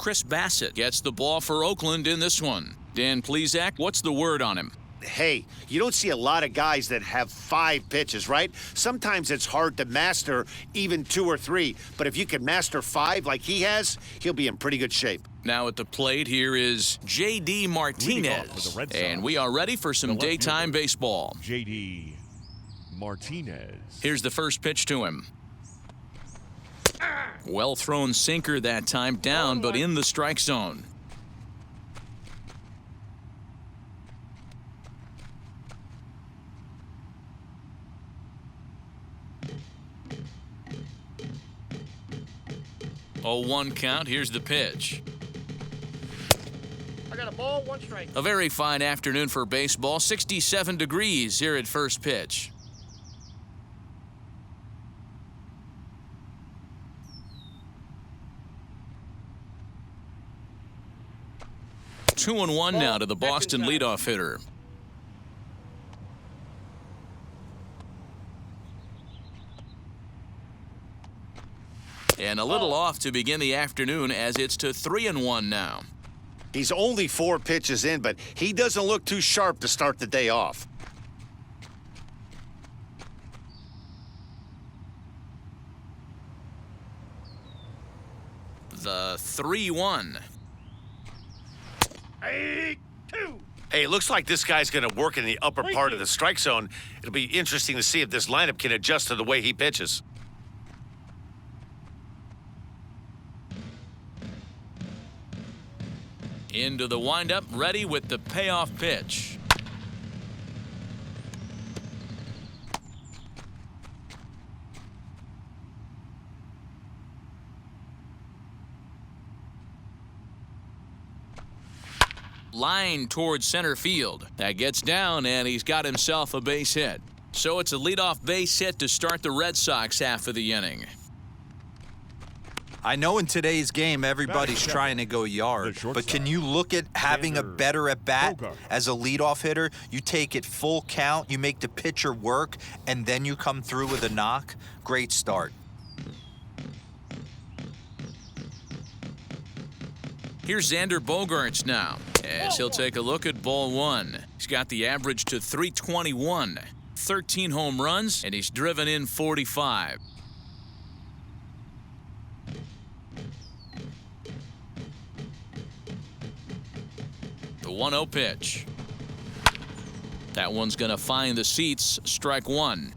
Chris Bassett gets the ball for Oakland in this one. Dan Plesac, what's the word on him? Hey, you don't see a lot of guys that have 5 pitches, right? Sometimes it's hard to master even 2 or 3, but if you can master 5 like he has, he'll be in pretty good shape. Now at the plate, here is J.D. Martinez, and we are ready for some daytime baseball. J.D. Martinez. Here's the first pitch to him. Well thrown sinker that time, down but in the strike zone. Oh, 1 count. Here's the pitch. I got a ball, 1 strike. A very fine afternoon for baseball. 67 degrees here at first pitch. Two and one now to the Boston leadoff hitter. And a little off to begin the afternoon as it's to 3-1 now. He's only 4 pitches in, but he doesn't look too sharp to start the day off. The 3-1. Hey, it looks like this guy's going to work in the upper part of the strike zone. It'll be interesting to see if this lineup can adjust to the way he pitches. Into the windup, ready with the payoff pitch. Line towards center field. That gets down, and he's got himself a base hit. So it's a leadoff base hit to start the Red Sox half of the inning. I know in today's game everybody's trying to go yard, but can you look at having a better at-bat as a leadoff hitter? You take it full count, you make the pitcher work, and then you come through with a knock. Great start. Here's Xander Bogaerts now, as he'll take a look at ball 1. He's got the average to 321, 13 home runs, and he's driven in 45. The 1-0 pitch. That one's going to find the seats, strike 1.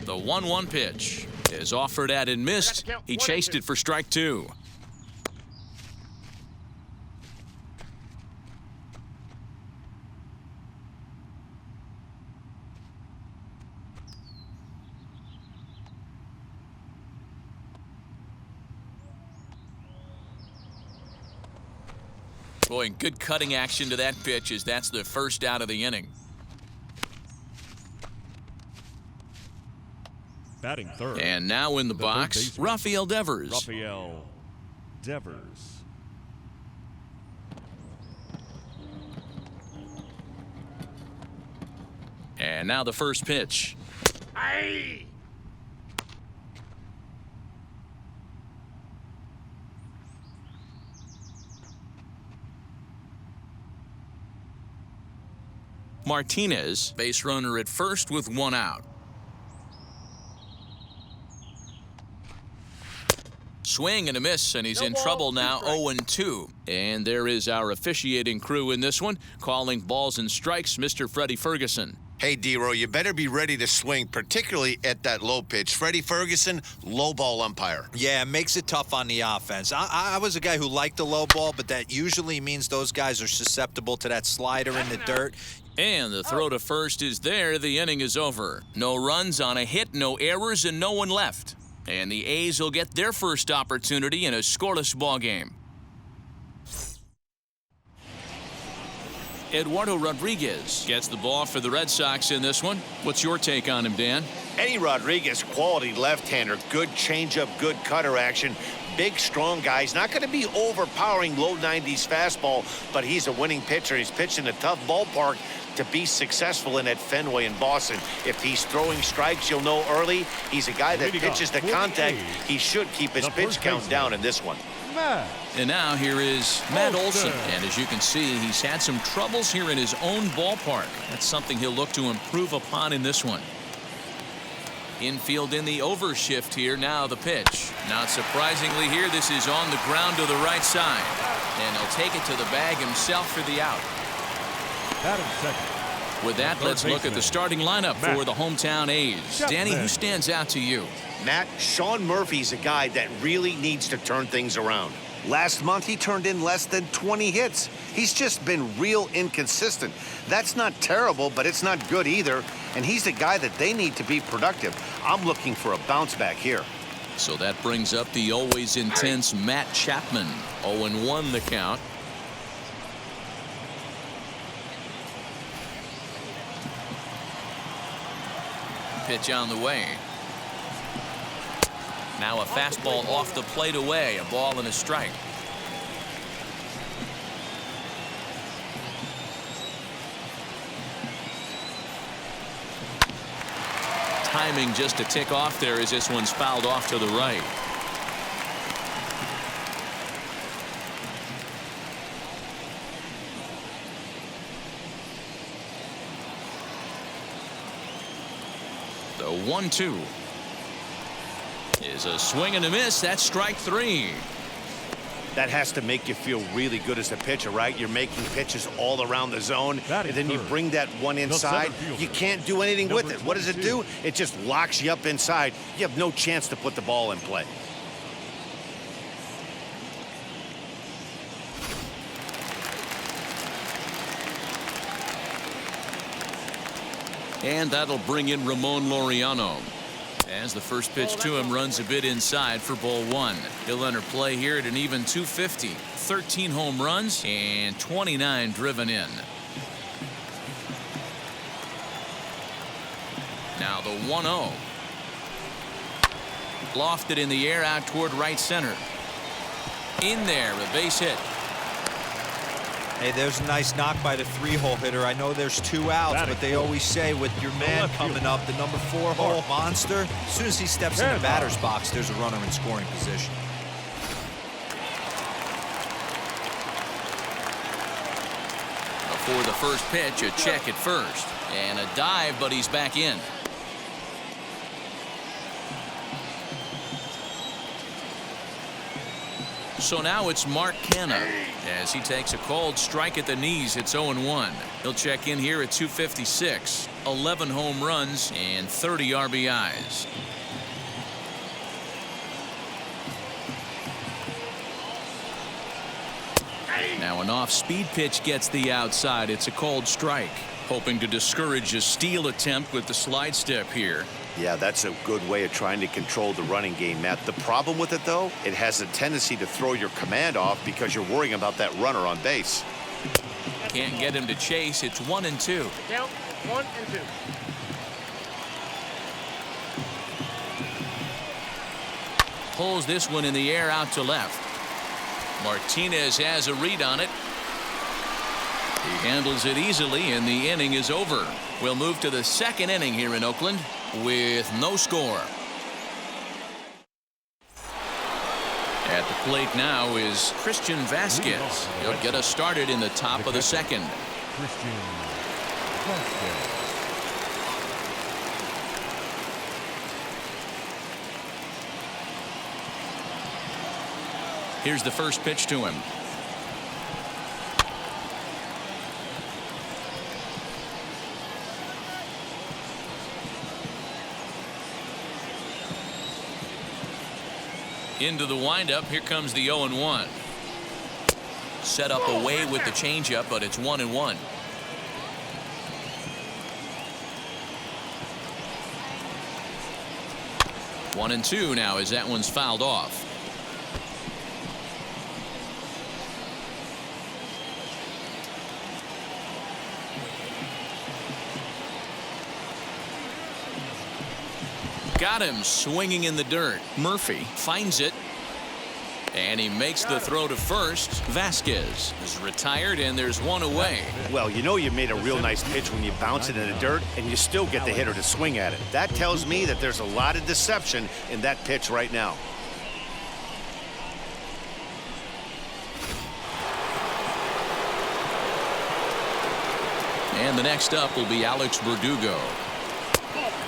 The 1-1 pitch is offered at and missed. He chased it for strike 2. Boy, good cutting action to that pitch as that's the first out of the inning. Batting third. And now in the box, Rafael Devers. Rafael Devers. And now the first pitch. Aye. Martinez, base runner at first with 1 out. Swing and a miss, and he's in trouble now, 0-2. And there is our officiating crew in this one, calling balls and strikes, Mr. Freddie Ferguson. Hey, D-Row, you better be ready to swing, particularly at that low pitch. Freddie Ferguson, low ball umpire. Yeah, it makes it tough on the offense. I was a guy who liked the low ball, but that usually means those guys are susceptible to that slider in the dirt. And the throw to first is there. The inning is over. No runs on a hit, no errors, and no one left. And the A's will get their first opportunity in a scoreless ball game. Eduardo Rodriguez gets the ball for the Red Sox in this one. What's your take on him, Dan? Eddie Rodriguez, quality left-hander, good changeup, good cutter action, big, strong guy. He's not going to be overpowering low 90s fastball, but he's a winning pitcher. He's pitched in a tough ballpark to be successful in at Fenway in Boston. If he's throwing strikes, you'll know early. He's a guy that pitches to contact. He should keep his pitch count down in this one. And now here is Matt Olson. And as you can see, he's had some troubles here in his own ballpark. That's something he'll look to improve upon in this one. Infield in the overshift here. Now the pitch. Not surprisingly here, this is on the ground to the right side. And he'll take it to the bag himself for the out. With that, let's look at the starting lineup for the hometown A's. Danny, who stands out to you? Matt, Sean Murphy's a guy that really needs to turn things around. Last month, he turned in less than 20 hits. He's just been real inconsistent. That's not terrible, but it's not good either. And he's the guy that they need to be productive. I'm looking for a bounce back here. So that brings up the always intense Matt Chapman. 0-1 the count. Pitch on the way. Now a fastball off the plate away. A ball and a strike. Timing just a tick off there as this one's fouled off to the right. The 1-2 is a swing and a miss. That's strike three. That has to make you feel really good as a pitcher, right? You're making pitches all around the zone, and then you bring that one inside. You can't do anything with it. What does it do? It just locks you up inside. You have no chance to put the ball in play. And that'll bring in Ramon Laureano. As the first pitch to him runs a bit inside for ball one. He'll enter play here at an even 250. 13 home runs and 29 driven in. Now the 1-0. Lofted in the air out toward right center. In there, a base hit. Hey, there's a nice knock by the 3-hole hitter. I know there's 2 outs, but they always say with your man coming up, the number 4-hole monster, as soon as he steps in the batter's box, there's a runner in scoring position. Before the first pitch, a check at first. And a dive, but he's back in. So now it's Mark Canha as he takes a called strike at the knees. It's 0-1. He'll check in here at 256. 11 home runs and 30 RBIs. Now an off-speed pitch gets the outside. It's a called strike. Hoping to discourage a steal attempt with the slide step here. Yeah, that's a good way of trying to control the running game, Matt. The problem with it, though, it has a tendency to throw your command off because you're worrying about that runner on base. Can't get him to chase. It's 1-2. Count 1-2. Pulls this one in the air out to left. Martinez has a read on it. He handles it easily, and the inning is over. We'll move to the second inning here in Oakland with no score. At the plate now is Christian Vasquez. He'll get us started in the top of the second. Christian Vasquez. Here's the first pitch to him. Into the windup. Here comes the 0-1. Set up away with the changeup, but it's 1-1. One and two now as that one's fouled off. Got him swinging in the dirt. Murphy finds it. And he makes the throw to first. Vasquez is retired, and there's one away. Well, you know you made a real nice pitch when you bounce it in the dirt and you still get the hitter to swing at it. That tells me that there's a lot of deception in that pitch right now. And the next up will be Alex Verdugo.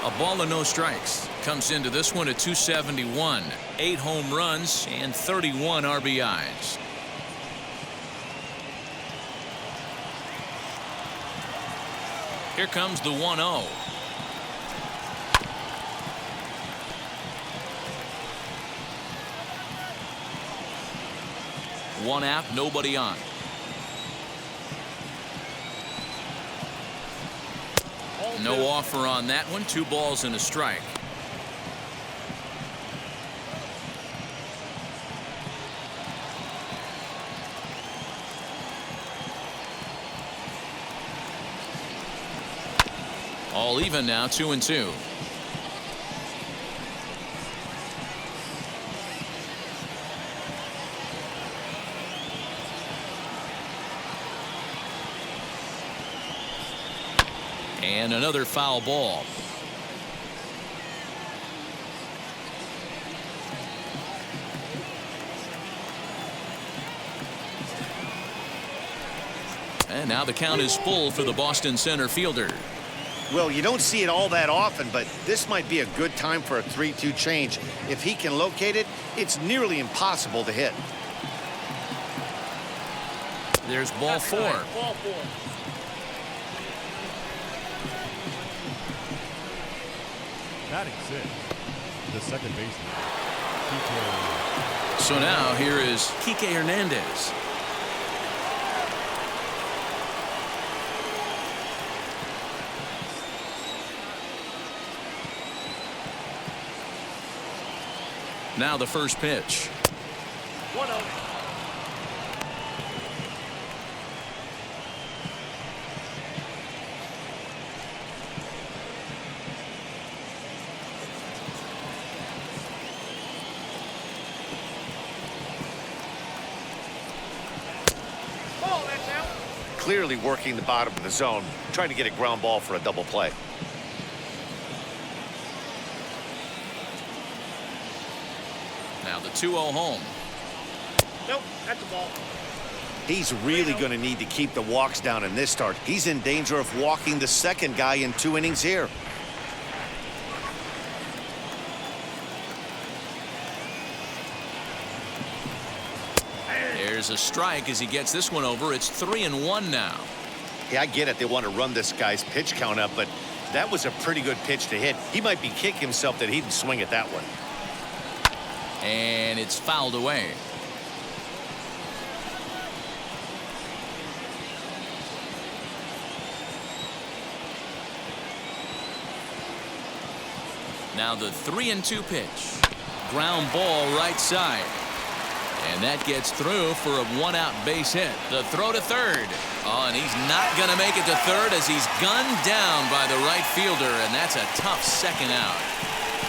A ball and no strikes. Comes into this one at 271. 8 home runs and 31 RBIs. Here comes the 1-0. One out, nobody on. No offer on that one. 2 balls and a strike. All even now, 2-2. And another foul ball. And now the count is full for the Boston center fielder. Well, you don't see it all that often, but this might be a good time for a 3-2 change. If he can locate it, it's nearly impossible to hit. There's ball 4. Batting 6, the second baseman, So now here is Kike Hernandez. Now the first pitch. 1-0. Clearly working the bottom of the zone, trying to get a ground ball for a double play. Now the 2-0 home. Nope, that's a ball. He's really going to need to keep the walks down in this start. He's in danger of walking the second guy in 2 innings here. There's a strike as he gets this one over. It's 3-1 now. Yeah, I get it. They want to run this guy's pitch count up, but that was a pretty good pitch to hit. He might be kicking himself that he didn't swing at that one. And it's fouled away. Now the 3-2 pitch. Ground ball right side. And that gets through for a 1-out base hit. The throw to third. Oh, and he's not going to make it to third as he's gunned down by the right fielder, and that's a tough second out.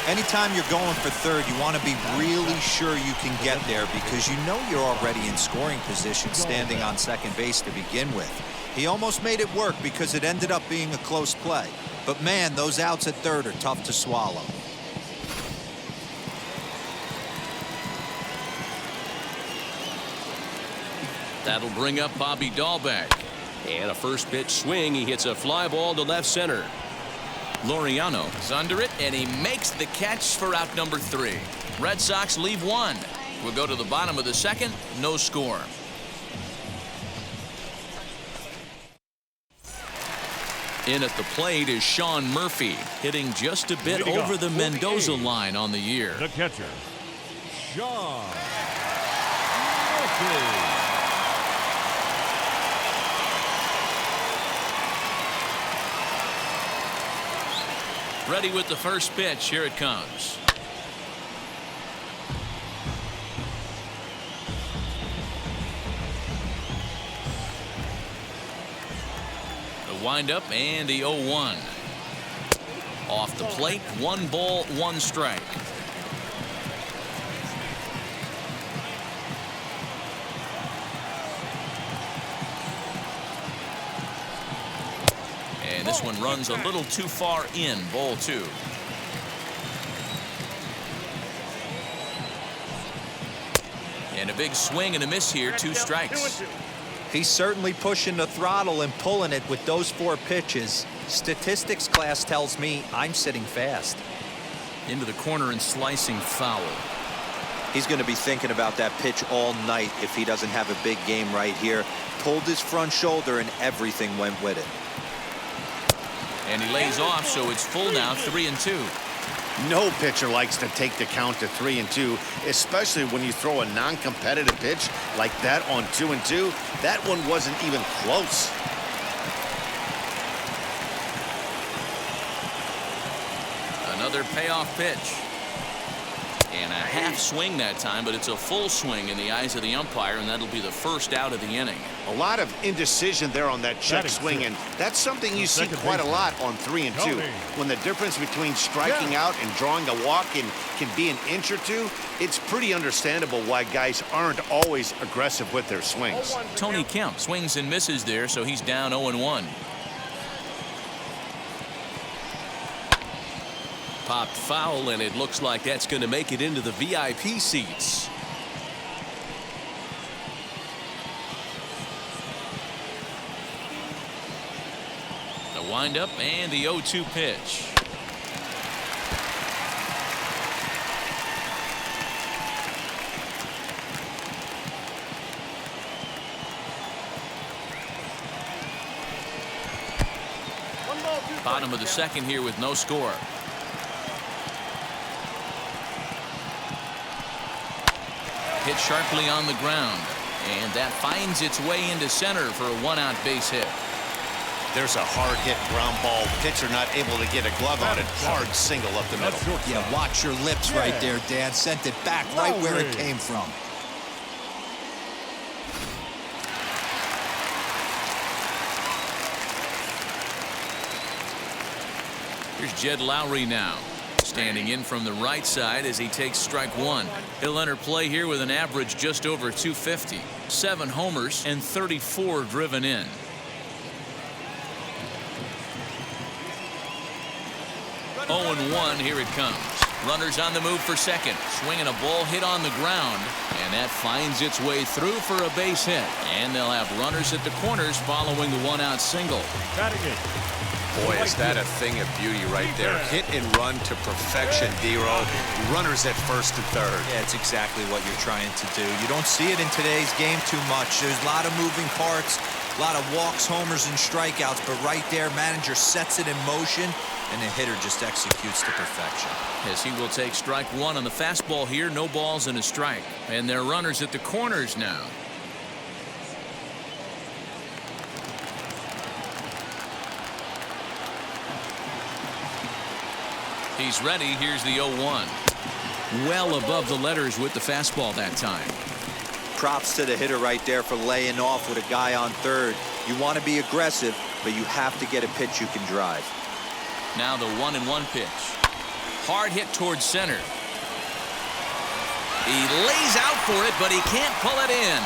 Anytime you're going for third, you want to be really sure you can get there because you know you're already in scoring position standing on second base to begin with. He almost made it work because it ended up being a close play. But man, those outs at third are tough to swallow. That'll bring up Bobby Dahlbeck. And a first pitch swing. He hits a fly ball to left center. Laureano is under it, and he makes the catch for out number 3. Red Sox leave 1. We'll go to the bottom of the second. No score. In at the plate is Sean Murphy, hitting just a bit over the Mendoza line on the year. the catcher, Sean Murphy. Ready with the first pitch. Here it comes. The windup and the 0-1. Off the plate, 1 ball, 1 strike. this one runs a little too far in. Ball 2. And a big swing and a miss here. 2 strikes. He's certainly pushing the throttle and pulling it with those 4 pitches. Statistics class tells me I'm sitting fast. Into the corner and slicing foul. He's going to be thinking about that pitch all night if he doesn't have a big game right here. Pulled his front shoulder and everything went with it. And he lays off, so it's full now, 3-2. No pitcher likes to take the count to 3-2, especially when you throw a non-competitive pitch like that on 2-2. That one wasn't even close. Another payoff pitch. And a half swing that time, but it's a full swing in the eyes of the umpire, and that'll be the first out of the inning. A lot of indecision there on that check swing, and that's something you see quite a lot on 3-2. When the difference between striking out and drawing a walk can be an inch or two, it's pretty understandable why guys aren't always aggressive with their swings. Tony Kemp swings and misses there, so he's down 0-1. Popped foul, and it looks like that's going to make it into the VIP seats. The windup and the 0-2 pitch. Bottom of the second here with no score. Hit sharply on the ground, and that finds its way into center for a 1-out base hit. There's a hard hit ground ball. Pitcher not able to get a glove on it. Hard single up the middle. Yeah, watch your lips right there, Dan. Sent it back right where it came from. Here's Jed Lowry now, standing in from the right side as he takes strike 1. He'll enter play here with an average just over 250, 7 homers and 34 driven in. Oh, 0-1, here it comes. Runners on the move for second, swinging a ball hit on the ground, and that finds its way through for a base hit. And they'll have runners at the corners following the 1-out single. Boy, is that a thing of beauty right there. Hit and run to perfection, D-Row. Runners at first and third. Yeah, it's exactly what you're trying to do. You don't see it in today's game too much. There's a lot of moving parts, a lot of walks, homers, and strikeouts, but right there, manager sets it in motion, and the hitter just executes to perfection. As he will take strike 1 on the fastball here, no balls and a strike. And they're runners at the corners now. He's ready. Here's the 0-1. Well above the letters with the fastball that time. Props to the hitter right there for laying off with a guy on third. You want to be aggressive, but you have to get a pitch you can drive. Now the 1-1 pitch. Hard hit towards center. He lays out for it, but he can't pull it in.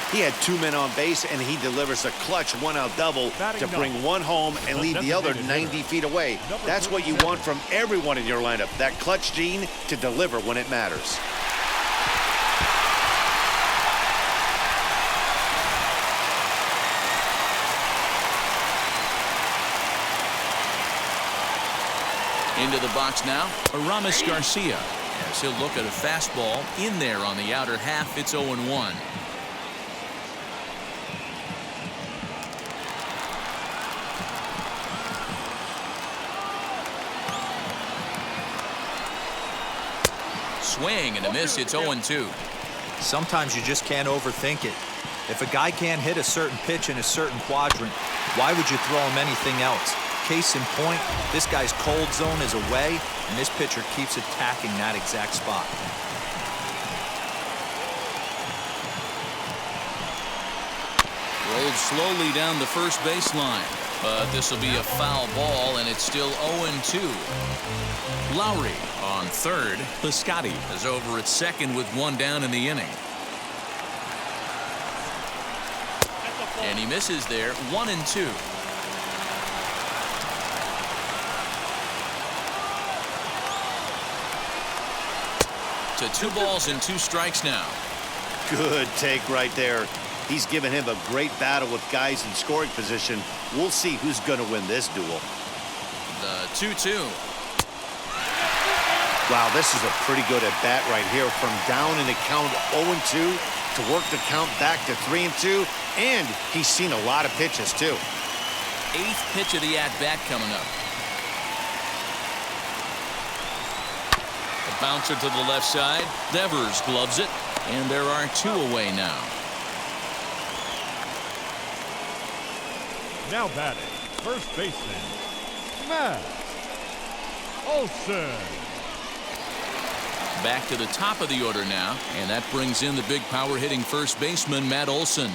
He had 2 men on base, and he delivers a clutch 1-out double to bring 1 home and leave the other 90 feet away. That's what you want from everyone in your lineup, that clutch gene to deliver when it matters. Into the box now, Aramis Garcia. As he'll look at a fastball in there on the outer half. It's 0-1. Swing and a miss. It's 0-2. Sometimes you just can't overthink it. If a guy can't hit a certain pitch in a certain quadrant, why would you throw him anything else? Case in point, this guy's cold zone is away, and this pitcher keeps attacking that exact spot. Rolled slowly down the first baseline, but this will be a foul ball, and it's still 0-2. Lowry on third. Piscotty is over at second with 1 down in the inning. And he misses there, 1-2. To 2 balls and 2 strikes now. Good take right there. He's given him a great battle with guys in scoring position. We'll see who's going to win this duel. The 2-2. Wow, this is a pretty good at bat right here. From down in the count 0-2 to work the count back to 3-2. And he's seen a lot of pitches, too. 8th pitch of the at-bat coming up. A bouncer to the left side. Devers gloves it. And there are 2 away now. Now batting, first baseman, Matt Olson. Back to the top of the order now, and that brings in the big power hitting first baseman, Matt Olson.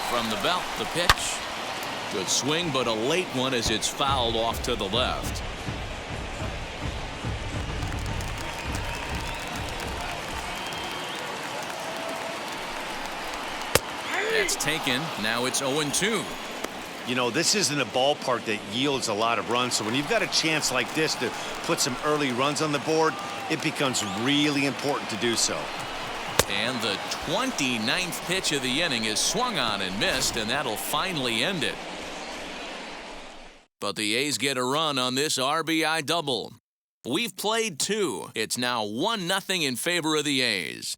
From the belt, the pitch. Good swing, but a late one as it's fouled off to the left. That's taken. Now it's 0-2. You know, this isn't a ballpark that yields a lot of runs, so when you've got a chance like this to put some early runs on the board, it becomes really important to do so. And the 29th pitch of the inning is swung on and missed, and that'll finally end it. But the A's get a run on this RBI double. We've played 2. It's now 1-0 in favor of the A's.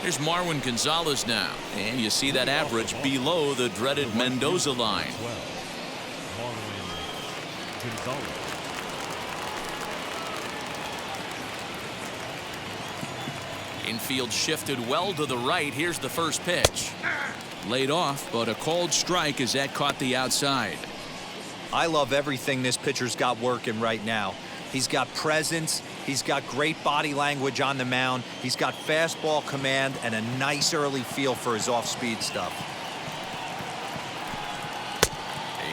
Here's Marwin Gonzalez now, and you see that average below the dreaded Mendoza line. Infield shifted well to the right. Here's the first pitch. Laid off, but a called strike as that caught the outside. I love everything this pitcher's got working right now. He's got presence. He's got great body language on the mound. He's got fastball command and a nice early feel for his off-speed stuff.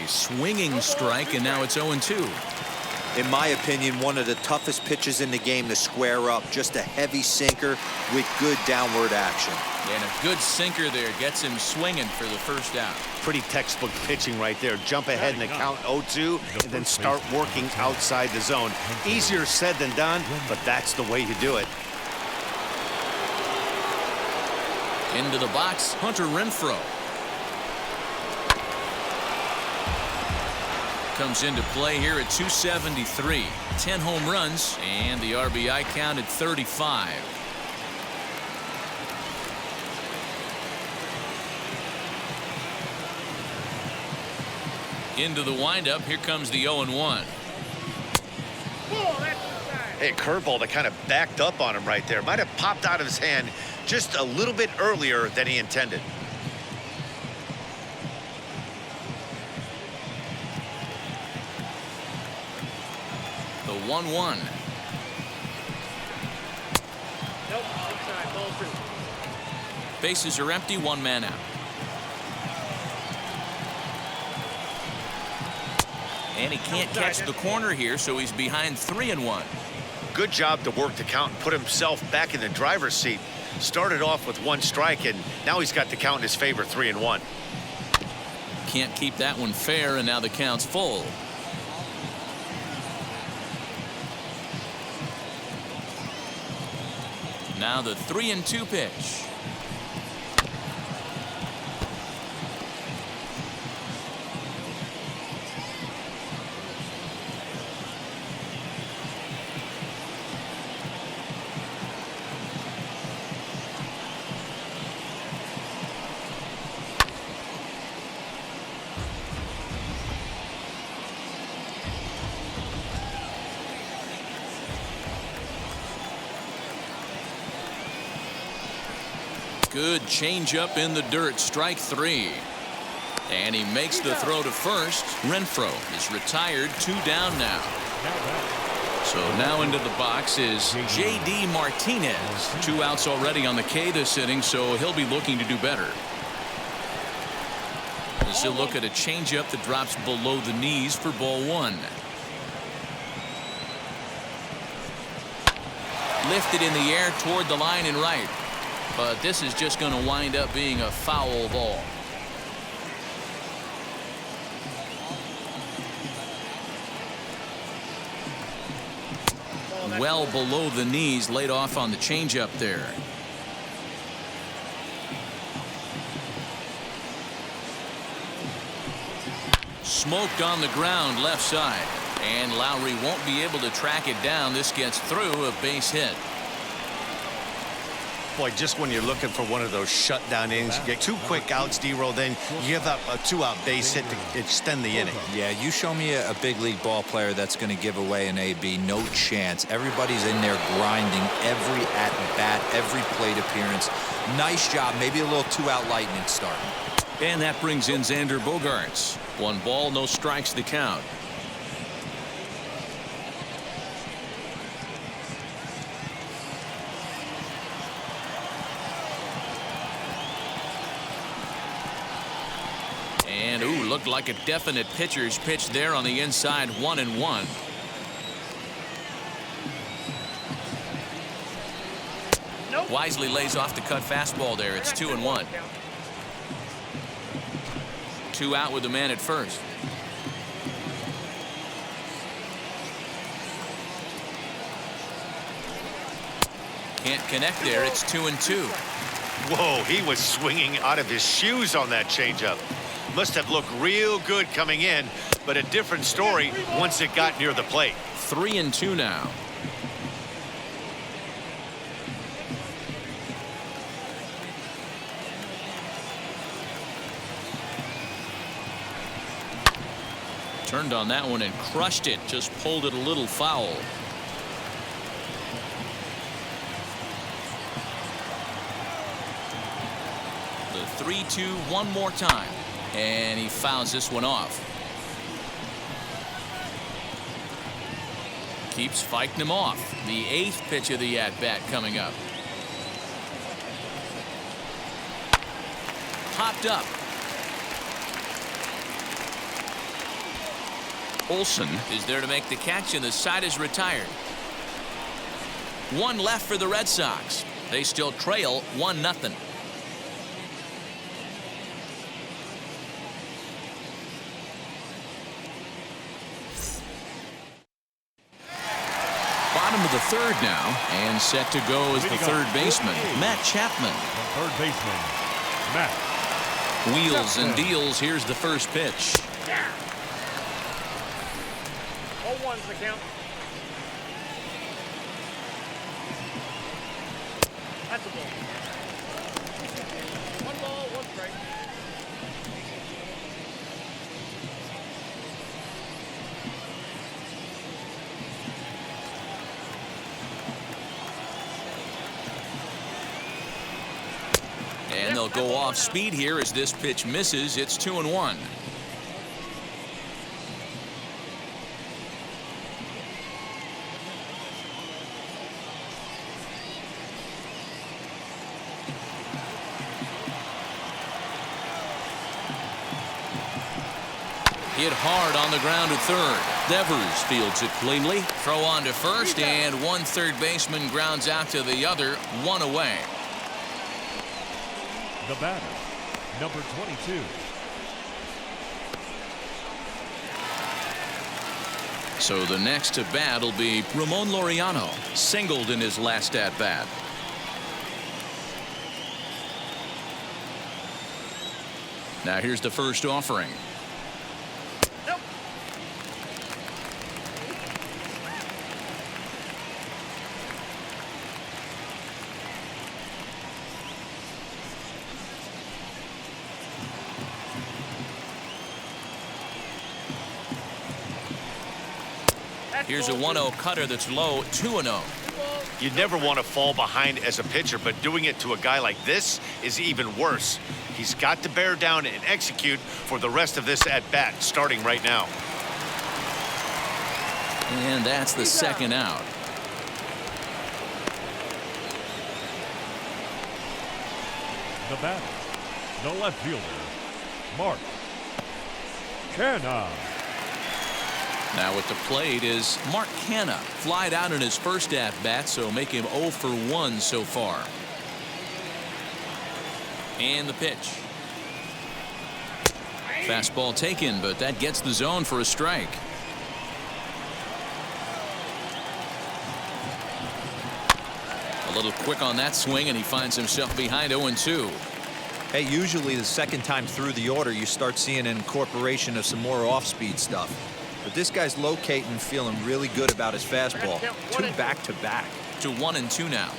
A swinging strike, and now it's 0-2. In my opinion, one of the toughest pitches in the game to square up. Just a heavy sinker with good downward action. And a good sinker there gets him swinging for the first out. Pretty textbook pitching right there. Jump ahead in the count 0-2 and then start working outside the zone. Easier said than done, but that's the way you do it. Into the box, Hunter Renfroe. Comes into play here at 273. 10 home runs, and the RBI count at 35. Into the windup. Here comes the 0-1. Hey, curveball that kind of backed up on him right there. Might have popped out of his hand just a little bit earlier than he intended. The 1-1. Bases are empty, 1 man out. And he can't catch the corner here, so he's behind 3-1. Good job to work the count and put himself back in the driver's seat. Started off with 1 strike, and now he's got the count in his favor, 3-1. Can't keep that one fair, and now the count's full. Now the 3-2 pitch. Good changeup in the dirt, strike 3. And he makes the throw to first. Renfroe is retired, 2 down now. So now into the box is J.D. Martinez. 2 outs already on the K this inning, so he'll be looking to do better. As he'll look at a changeup that drops below the knees for ball 1. Lifted in the air toward the line and right. But this is just going to wind up being a foul ball. Well below the knees, laid off on the changeup there. Smoked on the ground left side. And Lowry won't be able to track it down. This gets through, a base hit. Boy, just when you're looking for one of those shutdown innings, you get 2 quick outs, D-Roll, then you give up a 2-out base hit to extend the inning. Yeah, you show me a big league ball player that's going to give away an AB. No chance. Everybody's in there grinding every at-bat, every plate appearance. Nice job. Maybe a little 2-out lightning start. And that brings in Xander Bogaerts. 1 ball, no strikes the count. And ooh, looked like a definite pitcher's pitch there on the inside. 1-1. Nope. Wisely lays off the cut fastball there. It's 2-1. 2 out with the man at first. Can't connect there. It's 2-2. Whoa, he was swinging out of his shoes on that changeup. Must have looked real good coming in, but a different story once it got near the plate. 3-2 now. Turned on that one and crushed it. Just pulled it a little foul. The 3-2 one more time. And he fouls this one off. Keeps fighting him off. The 8th pitch of the at-bat coming up. Popped up. Olson is there to make the catch, and the side is retired. 1 left for the Red Sox. They still trail 1-0. Bottom of the 3rd now, and set to go as the 3rd baseman, Matt Chapman. The 3rd baseman, Matt. Wheels and deals. Here's the first pitch. 0-1's the count. That's a ball. 1 ball, 1 strike. And they'll go off speed here as this pitch misses. It's 2-1. Hit hard on the ground at 3rd. Devers fields it cleanly. Throw on to first, and 1 third baseman grounds out to the other. 1 away. The batter, number 22. So the next to bat will be Ramon Laureano. Singled in his last at bat. Now here's the first offering. Nope. Here's a 1-0 cutter that's low. 2-0. You never want to fall behind as a pitcher, but doing it to a guy like this is even worse. He's got to bear down and execute for the rest of this at-bat, starting right now. And that's the second out. The batter, the left fielder, Mark Canha. Now at the plate is Mark Canha. Flied out in his first at-bat, so make him 0 for 1 so far. And the pitch. Fastball taken, but that gets the zone for a strike. A little quick on that swing, and he finds himself behind 0-2. Hey, usually the second time through the order, you start seeing an incorporation of some more off-speed stuff. But this guy's locating, feeling really good about his fastball. 2 back-to-back. To 1-2 now.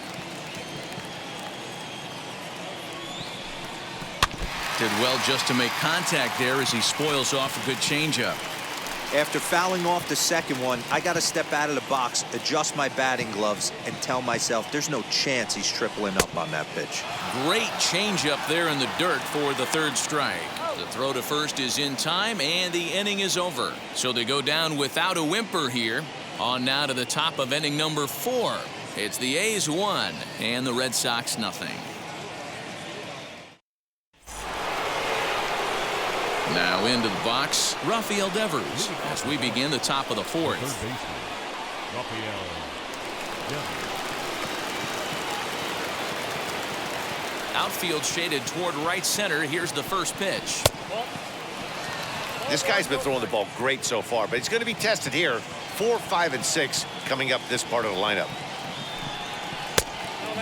Did well just to make contact there as he spoils off a good changeup. After fouling off the second one, I got to step out of the box, adjust my batting gloves, and tell myself there's no chance he's tripling up on that pitch. Great changeup there in the dirt for the third strike. The throw to first is in time, and the inning is over. So they go down without a whimper here. On now to the top of inning number 4. It's the A's 1 and the Red Sox nothing. Now into the box, Rafael Devers as we begin the top of the 4th. Third baseman, Rafael Devers. Outfield shaded toward right center. Here's the first pitch. This guy's been throwing the ball great so far, but he's going to be tested here. 4, 5, and 6 coming up this part of the lineup.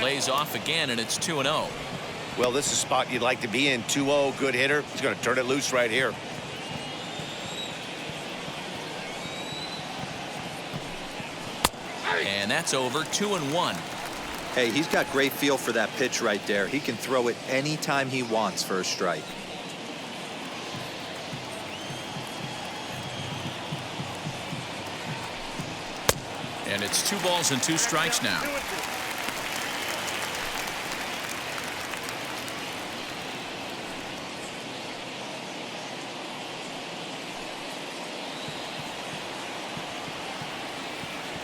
Lays off again, and it's 2-0. Well, this is a spot you'd like to be in. 2-0, good hitter. He's going to turn it loose right here. And that's over. 2-1. Hey, he's got great feel for that pitch right there. He can throw it anytime he wants for a strike. And it's 2 balls and 2 strikes now.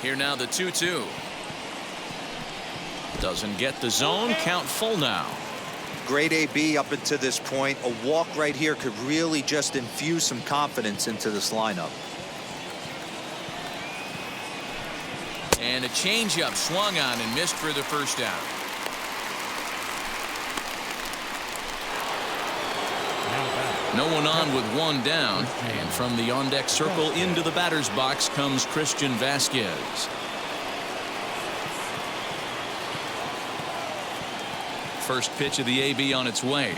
Here now the 2-2. Doesn't get the zone. Count full now. Great AB up until this point. A walk right here could really just infuse some confidence into this lineup. And a changeup swung on and missed for the first out. No one on with 1 down, and from the on-deck circle into the batter's box comes Christian Vasquez. First pitch of the AB on its way.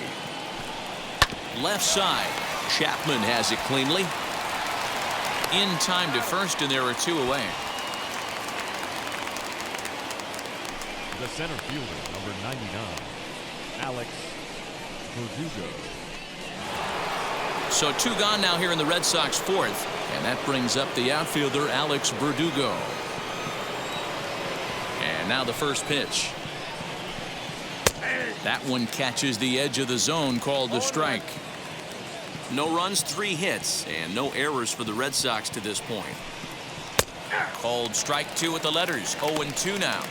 Left side. Chapman has it cleanly. In time to first, and there are 2 away. The center fielder, number 99, Alex Verdugo. So 2 gone now here in the Red Sox 4th, and that brings up the outfielder Alex Verdugo. And now the first pitch. That one catches the edge of the zone, called the strike. No runs, 3 hits, and no errors for the Red Sox to this point. Called strike 2 with the letters. 0-2 now.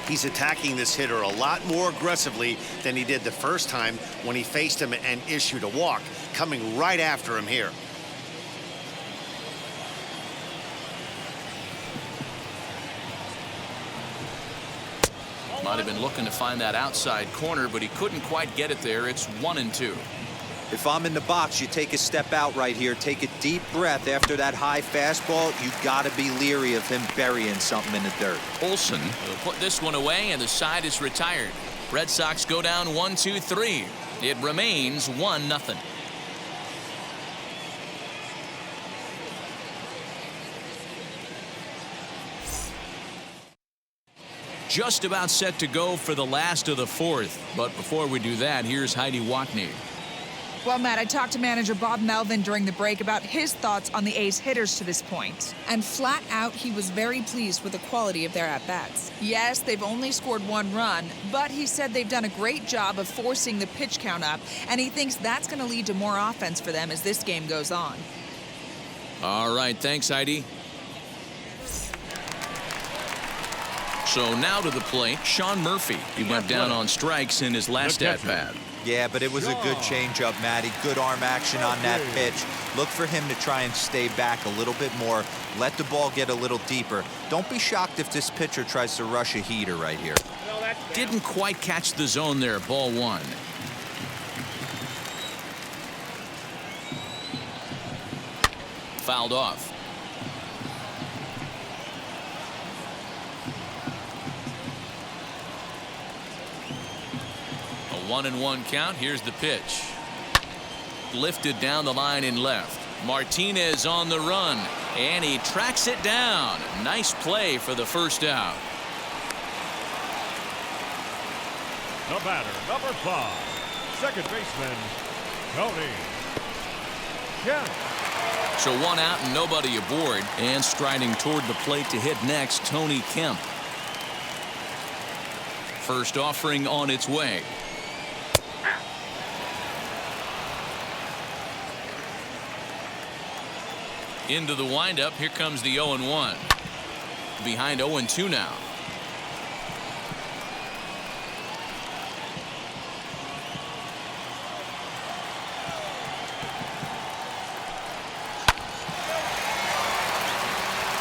He's attacking this hitter a lot more aggressively than he did the first time when he faced him and issued a walk, coming right after him here. Might have been looking to find that outside corner, but he couldn't quite get it there. It's 1-2. If I'm in the box, you take a step out right here, take a deep breath after that high fastball. You got to be leery of him burying something in the dirt. Olsen will put this one away, and the side is retired. Red Sox go down 1-2-3. It remains 1-0. Just about set to go for the last of the 4th. But before we do that, here's Heidi Watney. Well, Matt, I talked to manager Bob Melvin during the break about his thoughts on the A's hitters to this point. And flat out, he was very pleased with the quality of their at-bats. Yes, they've only scored 1 run, but he said they've done a great job of forcing the pitch count up, and he thinks that's going to lead to more offense for them as this game goes on. All right, thanks, Heidi. So now to the plate, Sean Murphy. He went down on strikes in his last at-bat. Yeah, but it was a good changeup, Matty. Good arm action on that pitch. Look for him to try and stay back a little bit more. Let the ball get a little deeper. Don't be shocked if this pitcher tries to rush a heater right here. Didn't quite catch the zone there. Ball one. Fouled off. A 1-1 count. Here's the pitch. Lifted down the line in left. Martinez on the run, and he tracks it down. Nice play for the first out. The batter, number 5, second baseman, Tony Kemp. So one out and nobody aboard, and striding toward the plate to hit next, Tony Kemp. First offering on its way. Into the windup. Here comes the 0-1. Behind 0-2 now.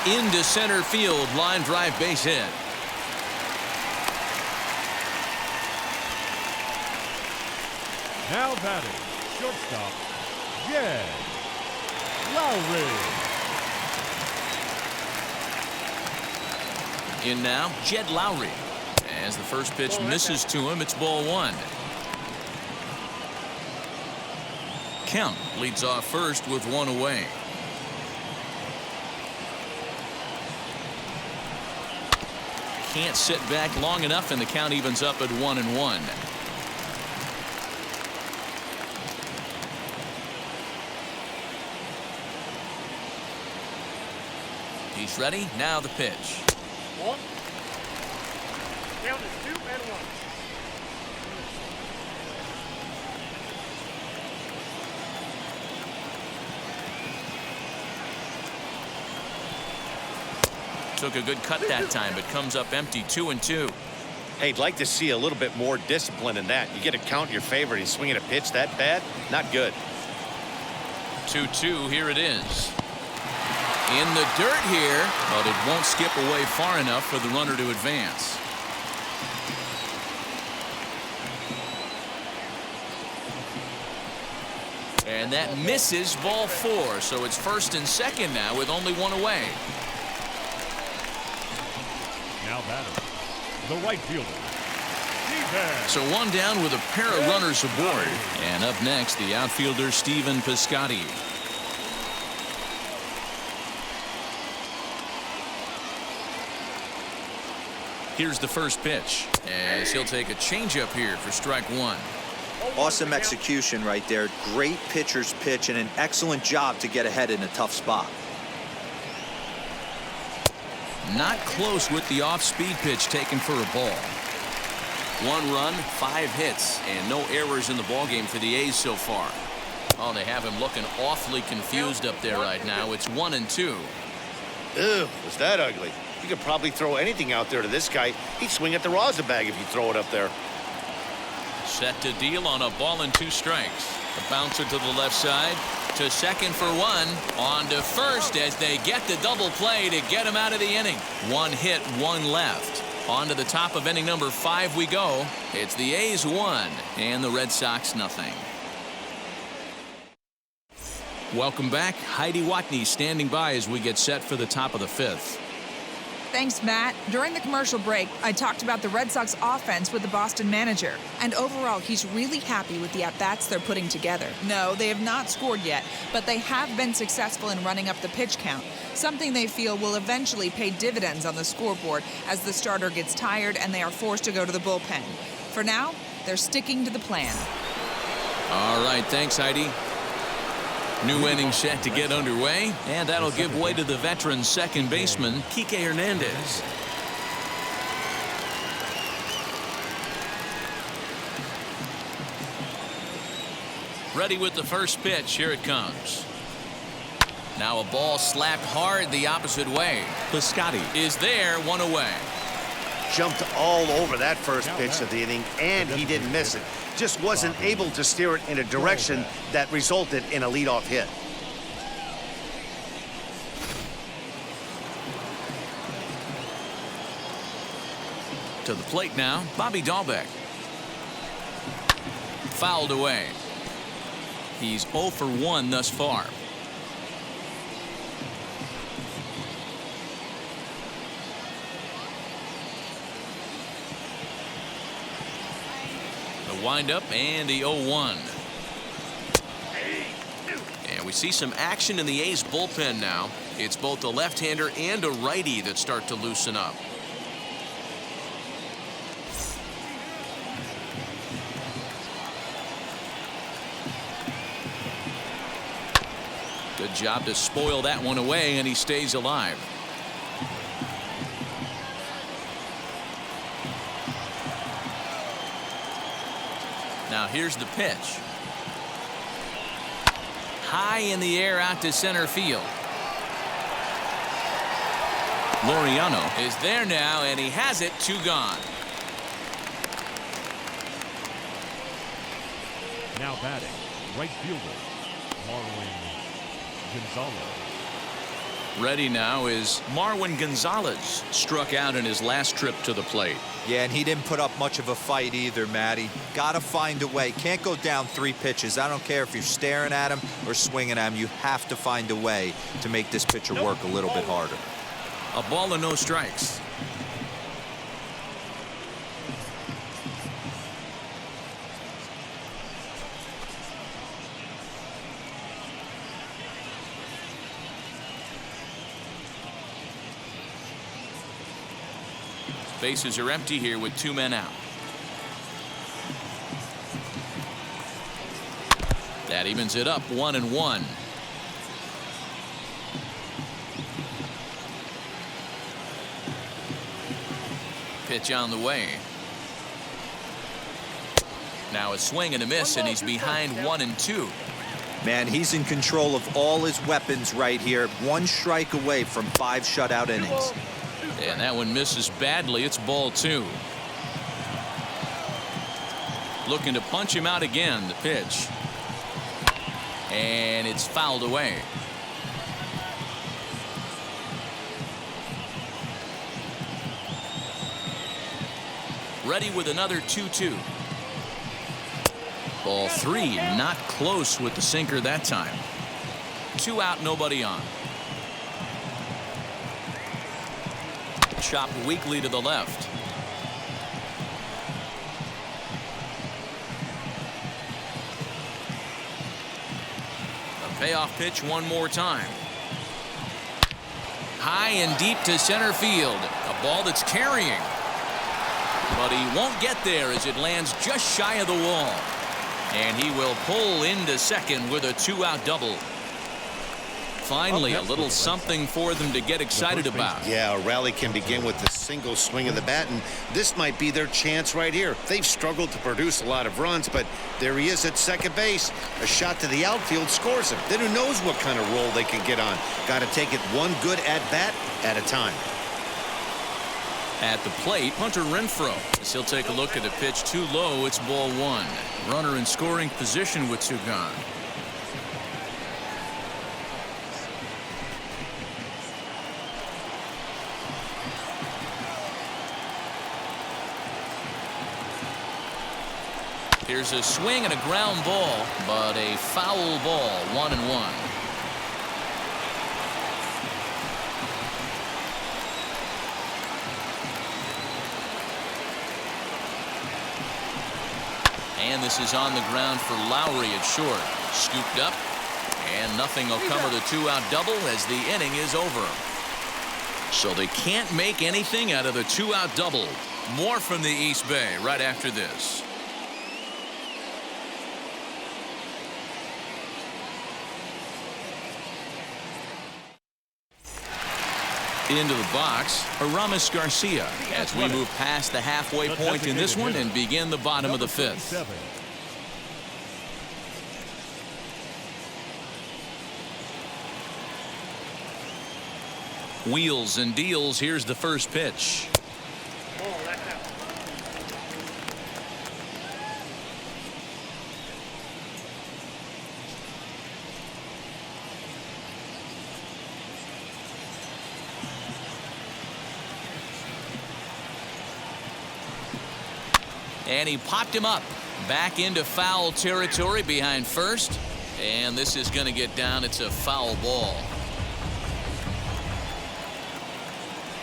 Into center field. Line drive, base hit. Now batting, shortstop, Jed Lowry. In now, Jed Lowry. As the first pitch misses to him, it's ball one. Kemp leads off first with one away. Can't sit back long enough, and the count evens up at 1-1. He's ready. Now the pitch. One. Count is 2-1. Took a good cut that time, but comes up empty. 2-2. Hey, I'd like to see a little bit more discipline in that. You get a count in your favor. He's swinging a pitch that bad. Not good. 2-2. Here it is. In the dirt here, but it won't skip away far enough for the runner to advance. And that misses. Ball four. So it's first and second now with only one away. Now batter, the right fielder, Steven. So one down with a pair of runners aboard. And up next, the outfielder Stephen Piscotty. Here's the first pitch, as he'll take a changeup here for strike one. Awesome execution right there. Great pitcher's pitch and an excellent job to get ahead in a tough spot. Not close with the off-speed pitch taken for a ball. 1 run, 5 hits, and no errors in the ballgame for the A's so far. Oh, they have him looking awfully confused up there right now. It's 1-2. Ew, was that ugly? You could probably throw anything out there to this guy. He'd swing at the rosin bag if you throw it up there. Set to deal on a ball and 2 strikes. A bouncer to the left side. To second for 1. On to first as they get the double play to get him out of the inning. 1 hit, 1 left. On to the top of inning number 5 we go. It's the A's 1 and the Red Sox nothing. Welcome back. Heidi Watney standing by as we get set for the top of the 5th. Thanks, Matt. During the commercial break, I talked about the Red Sox offense with the Boston manager. And overall, he's really happy with the at-bats they're putting together. No, they have not scored yet, but they have been successful in running up the pitch count, something they feel will eventually pay dividends on the scoreboard as the starter gets tired and they are forced to go to the bullpen. For now, they're sticking to the plan. All right, thanks, Heidi. New inning set to get underway, and that'll give way to the veteran second baseman, Kike Hernandez. Ready with the first pitch. Here it comes. Now a ball slapped hard the opposite way. Piscotty is there, 1 away. jumped all over that first pitch of the inning, and he didn't miss it. Just wasn't able to steer it in a direction that resulted in a leadoff hit. To the plate now, Bobby Dahlbeck. Fouled away. He's 0 for 1 thus far. The windup and the 0-1. And we see some action in the A's bullpen now. It's both a left-hander and a righty that start to loosen up. Good job to spoil that one away, and he stays alive. Now here's the pitch. High in the air out to center field. Laureano is there now, and he has it. 2 gone. Now batting, right fielder, Marwin Gonzalez. Ready now is Marwin Gonzalez. Struck out in his last trip to the plate. Yeah, and he didn't put up much of a fight either, Matty. Gotta find a way. Can't go down 3 pitches. I don't care if you're staring at him or swinging at him. You have to find a way to make this pitcher work a little bit harder. A ball and no strikes. Bases are empty here with 2 men out. That evens it up 1-1. Pitch on the way. Now a swing and a miss, and he's behind 1-2. Man, he's in control of all his weapons right here. 1 strike away from 5 shutout innings. And that one misses badly. It's ball 2. Looking to punch him out again. The pitch. And it's fouled away. Ready with another 2-2. Ball 3. Not close with the sinker that time. 2 out, nobody on. Chopped weakly to the left. A payoff pitch one more time. High and deep to center field. A ball that's carrying. But he won't get there as it lands just shy of the wall. And he will pull into second with a 2-out double. Finally, a little something for them to get excited about. Yeah, a rally can begin with a single swing of the bat, and this might be their chance right here. They've struggled to produce a lot of runs, but there he is at second base. A shot to the outfield scores him. Then who knows what kind of roll they can get on. Got to take it one good at-bat at a time. At the plate, Hunter Renfroe. As he'll take a look at the pitch too low, it's ball 1. Runner in scoring position with 2 gone. Here's a swing and a ground ball, but a foul ball. 1-1. And this is on the ground for Lowry at short. Scooped up, and nothing will come of the 2-out double as the inning is over. So they can't make anything out of the 2-out double. More from the East Bay right after this. Into the box, Aramis Garcia, as we move past the halfway point in this one and begin the bottom of the 5th. Wheels and deals. Here's the first pitch. And he popped him up. Back into foul territory behind first. And this is going to get down. It's a foul ball.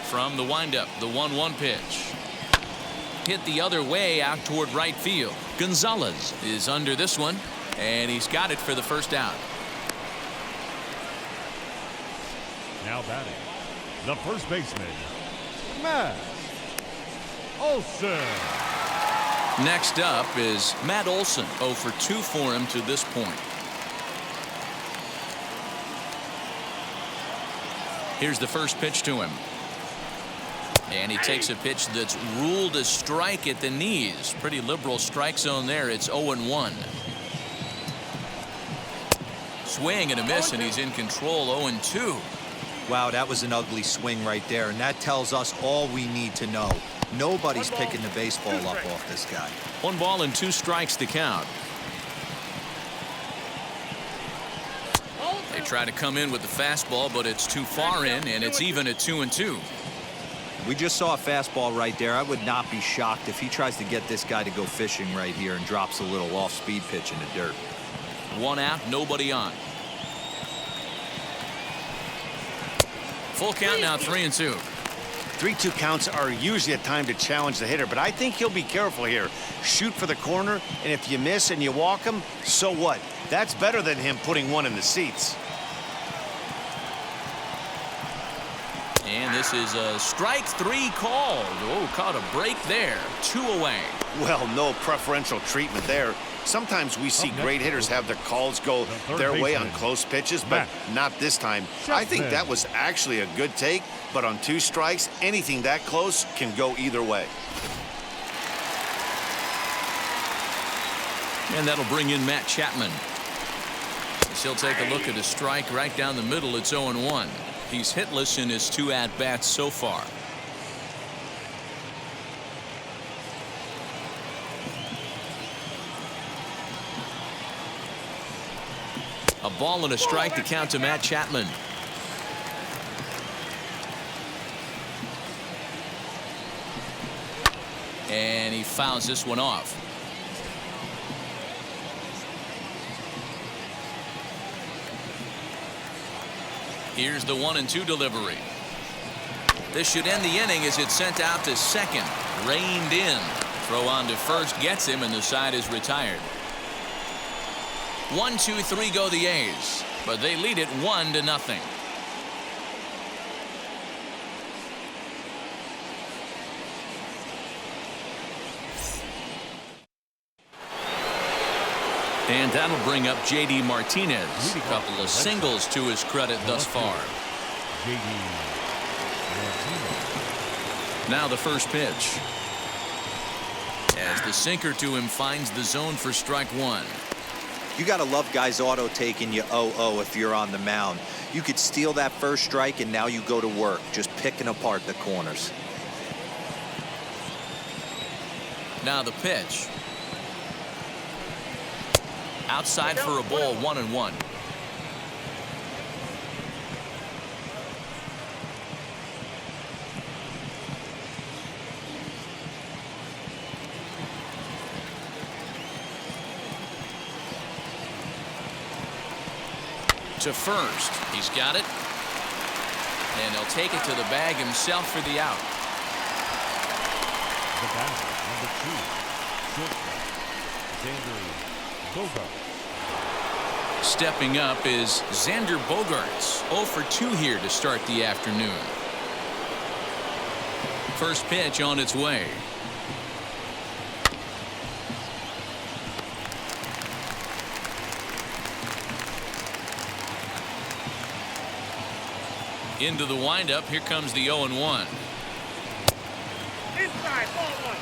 From the windup, the 1-1 pitch. Hit the other way out toward right field. Gonzalez is under this one, and he's got it for the first out. Now batting, the first baseman, Matt Olson. Next up is Matt Olson. 0 for 2 for him to this point. Here's the first pitch to him. And he takes a pitch that's ruled a strike at the knees. Pretty liberal strike zone there. It's 0-1. Swing and a miss, and he's in control. 0-2. Wow, that was an ugly swing right there, and that tells us all we need to know. Nobody's picking the baseball up off this guy. 1 ball and 2 strikes to count. They try to come in with the fastball, but it's too far in, and it's even at 2-2. We just saw a fastball right there. I would not be shocked if he tries to get this guy to go fishing right here and drops a little off-speed pitch in the dirt. 1 out, nobody on. Full count now, 3-2. 3-2 counts are usually a time to challenge the hitter, but I think he'll be careful here. Shoot for the corner, and if you miss and you walk him, so what? That's better than him putting one in the seats. And this is a strike 3 called. Oh, caught a break there. 2 away. Well, no preferential treatment there. Sometimes we see great hitters have their calls go their way on close pitches, but not this time. I think that was actually a good take, but on 2 strikes, anything that close can go either way. And that'll bring in Matt Chapman. As he'll take a look at a strike right down the middle. It's 0-1. He's hitless in his 2 at-bats so far. A ball and a strike to count to Matt Chapman. And he fouls this one off. Here's the 1-2 delivery. This should end the inning as it's sent out to second. Reined in. Throw on to first gets him, and the side is retired. 1-2-3 go the A's, but they lead it 1-0. And that'll bring up J.D. Martinez. A couple of singles to his credit thus far. Now the first pitch. As the sinker to him finds the zone for strike 1. You got to love guys auto taking you 0-0 if you're on the mound. You could steal that first strike, and now you go to work, just picking apart the corners. Now the pitch. Outside for a ball, 1-1. To first. He's got it. And he'll take it to the bag himself for the out. The batter, number 2, Xander Bogaerts. Stepping up is Xander Bogaerts. 0 for 2 here to start the afternoon. First pitch on its way. Into the windup. Here comes the 0-1. Inside, ball 1.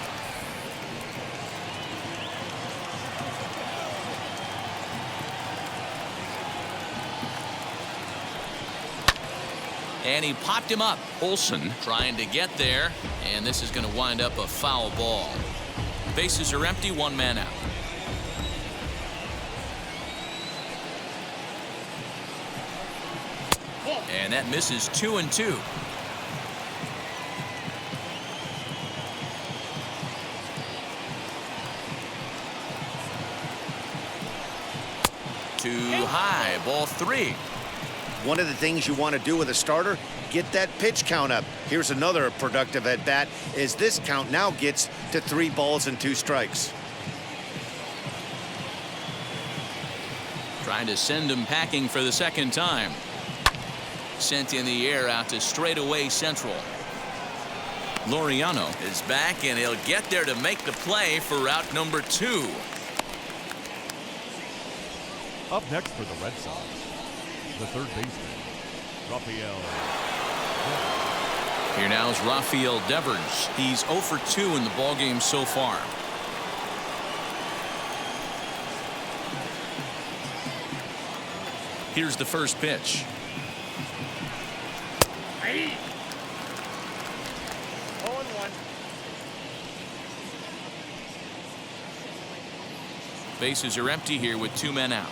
And he popped him up. Olson trying to get there, and this is going to wind up a foul ball. Bases are empty, 1 man out. And that misses 2-2. Too high. Ball 3. One of the things you want to do with a starter, get that pitch count up. Here's another productive at bat as this count now gets to 3 balls and 2 strikes. Trying to send him packing for the second time. Sent in the air out to straightaway central. Laureano is back, and he'll get there to make the play for route number 2. Up next for the Red Sox, the third baseman, Rafael. Here now is Rafael Devers. He's 0 for 2 in the ballgame so far. Here's the first pitch. Hey. 0-1. Bases are empty here with 2 men out.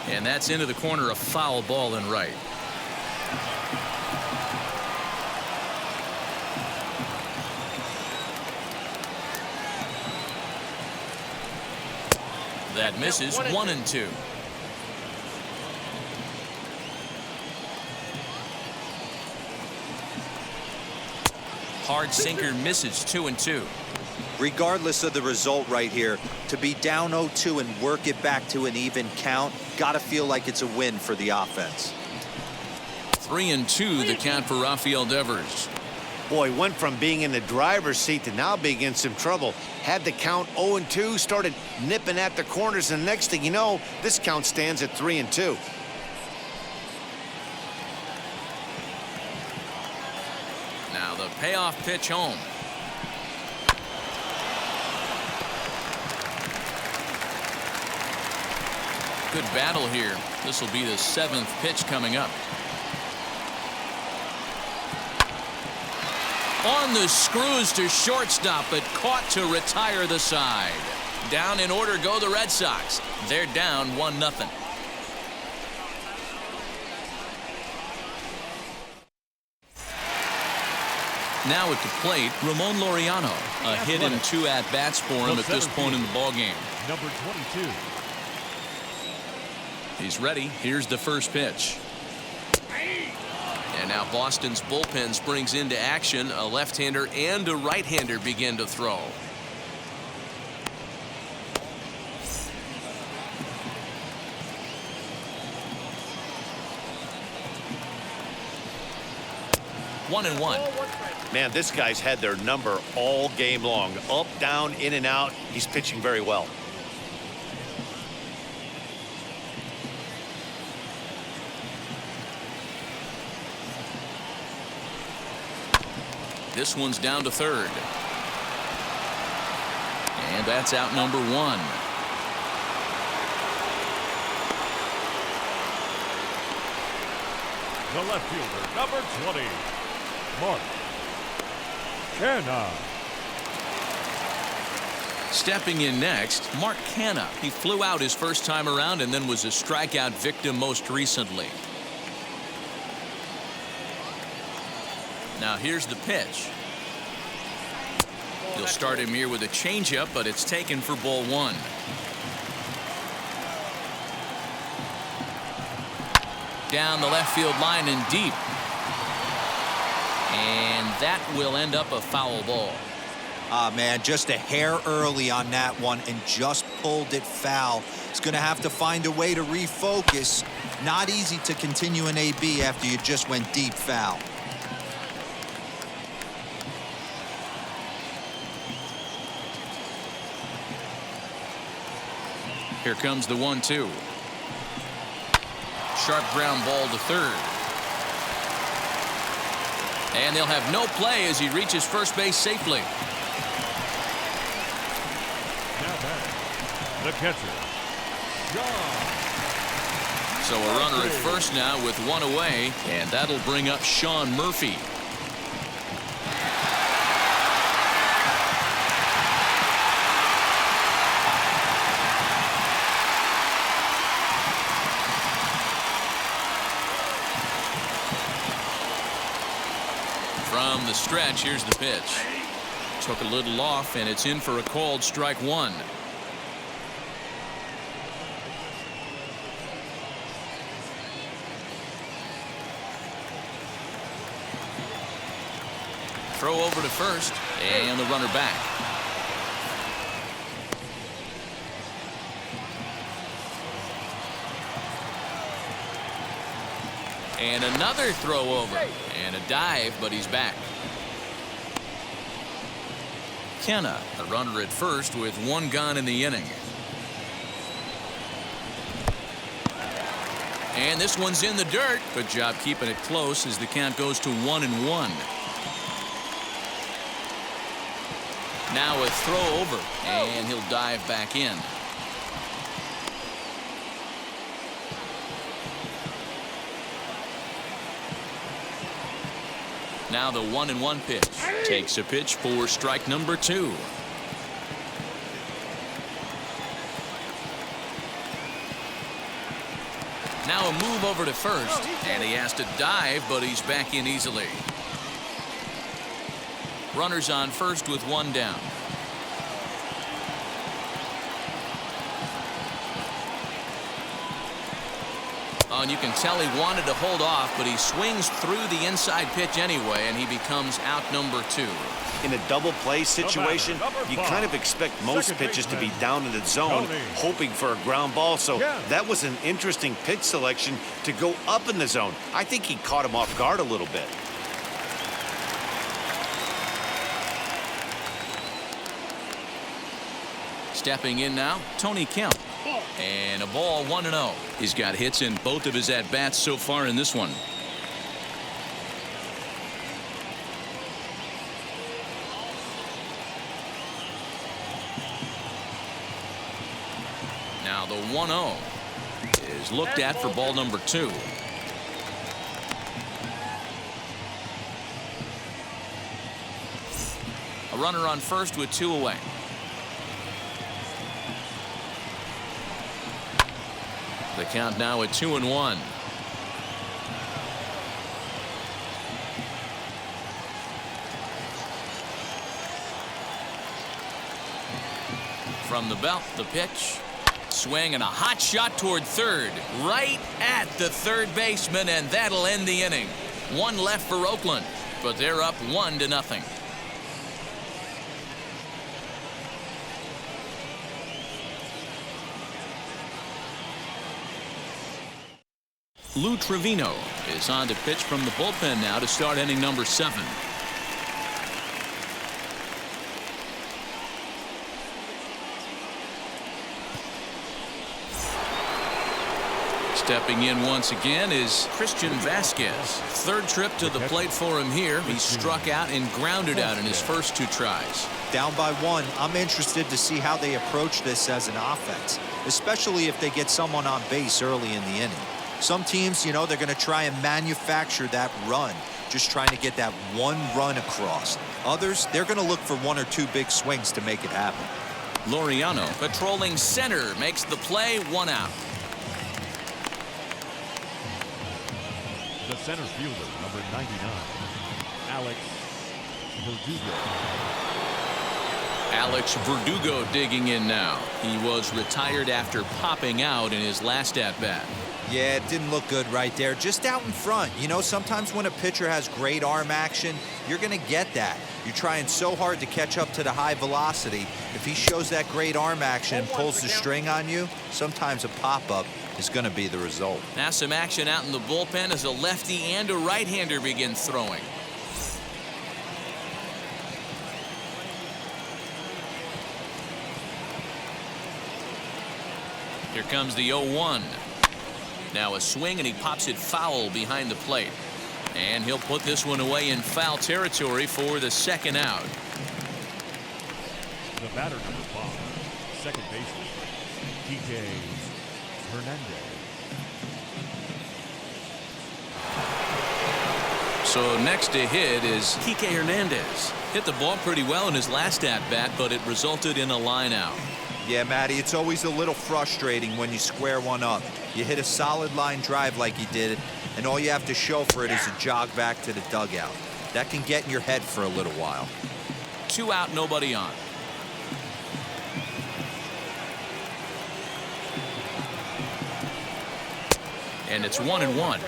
And that's into the corner, a foul ball and right. That misses. 1-2. Hard sinker misses. 2-2. Regardless of the result right here, to be down 0-2 and work it back to an even count, gotta feel like it's a win for the offense. 3-2 the count for Rafael Devers. Boy, went from being in the driver's seat to now being in some trouble. Had the count 0-2, started nipping at the corners, and the next thing you know, this count stands at 3-2. Now the payoff pitch home. Good battle here. This will be the 7th pitch coming up. On the screws to shortstop, but caught to retire the side. Down in order go the Red Sox. They're down 1-0. Now at the plate, Ramon Laureano. A hit and 2 at-bats for him at this point in the ballgame. Number 22. He's ready. Here's the first pitch. And now Boston's bullpen springs into action. A left-hander and a right-hander begin to throw. One and one. Man, this guy's had their number all game long. Up, down, in and out. He's pitching very well. This one's down to third. And that's out number 1. The left fielder, number 20, Mark Canha. Stepping in next, Mark Canha. He flew out his first time around and then was a strikeout victim most recently. Now here's the pitch. He'll start him here with a changeup, but it's taken for ball 1. Down the left field line and deep. And that will end up a foul ball. Man, just a hair early on that one and just pulled it foul. He's going to have to find a way to refocus. Not easy to continue an AB after you just went deep foul. Here comes the 1-2. Sharp ground ball to third. And they'll have no play as he reaches first base safely. Now back, the catcher, John. So a runner at first now with 1 away, and that'll bring up Sean Murphy. From the stretch, here's the pitch. Took a little off, and it's in for a called strike one. Throw over to first, and the runner back. And another throw over, and a dive, but he's back. Kenna, the runner at first with one gone in the inning. And this one's in the dirt. Good job keeping it close as the count goes to 1-1. Now a throw over, and he'll dive back in. Now the 1-1 pitch. Takes a pitch for strike number 2. Now a move over to first, and he has to dive, but he's back in easily. Runners on first with one down. Oh, and you can tell he wanted to hold off, but he swings through the inside pitch anyway, and he becomes out number 2. In a double play situation, you kind of expect most pitches to be down in the zone, hoping for a ground ball. So that was an interesting pitch selection to go up in the zone. I think he caught him off guard a little bit. Stepping in now, Tony Kemp. And a ball, 1-0. He's got hits in both of his at-bats so far in this one. Now the 1-0 is looked at for ball number 2. A runner on first with 2 away. The count now at 2-1. From the belt, the pitch. Swing and a hot shot toward third. Right at the third baseman, and that'll end the inning. One left for Oakland, but they're up 1-0. Lou Trevino is on to pitch from the bullpen now to start inning number 7. Stepping in once again is Christian Vasquez. Third trip to the plate for him here. He struck out and grounded out in his first 2 tries. Down by 1, I'm interested to see how they approach this as an offense, especially if they get someone on base early in the inning. Some teams, you know, they're going to try and manufacture that run, just trying to get that one run across. Others, they're going to look for 1 or 2 big swings to make it happen. Laureano patrolling center makes the play, 1 out. The center fielder, number 99, Alex Verdugo. Alex Verdugo digging in now. He was retired after popping out in his last at-bat. Yeah, it didn't look good right there. Just out in front. You know, sometimes when a pitcher has great arm action, you're going to get that. You're trying so hard to catch up to the high velocity. If he shows that great arm action and pulls the string on you, sometimes a pop-up is going to be the result. Now some action out in the bullpen as a lefty and a right-hander begin throwing. Here comes the 0-1. Now a swing, and he pops it foul behind the plate. And he'll put this one away in foul territory for the second out. The batter, number 5, second baseman, Kike Hernandez. So next to hit is Kike Hernandez. Hit the ball pretty well in his last at-bat, but it resulted in a line out. Yeah, Matty, it's always a little frustrating when you square one up. You hit a solid line drive like he did, and all you have to show for it is a jog back to the dugout. That can get in your head for a little while. 2 out, nobody on. And it's 1-1.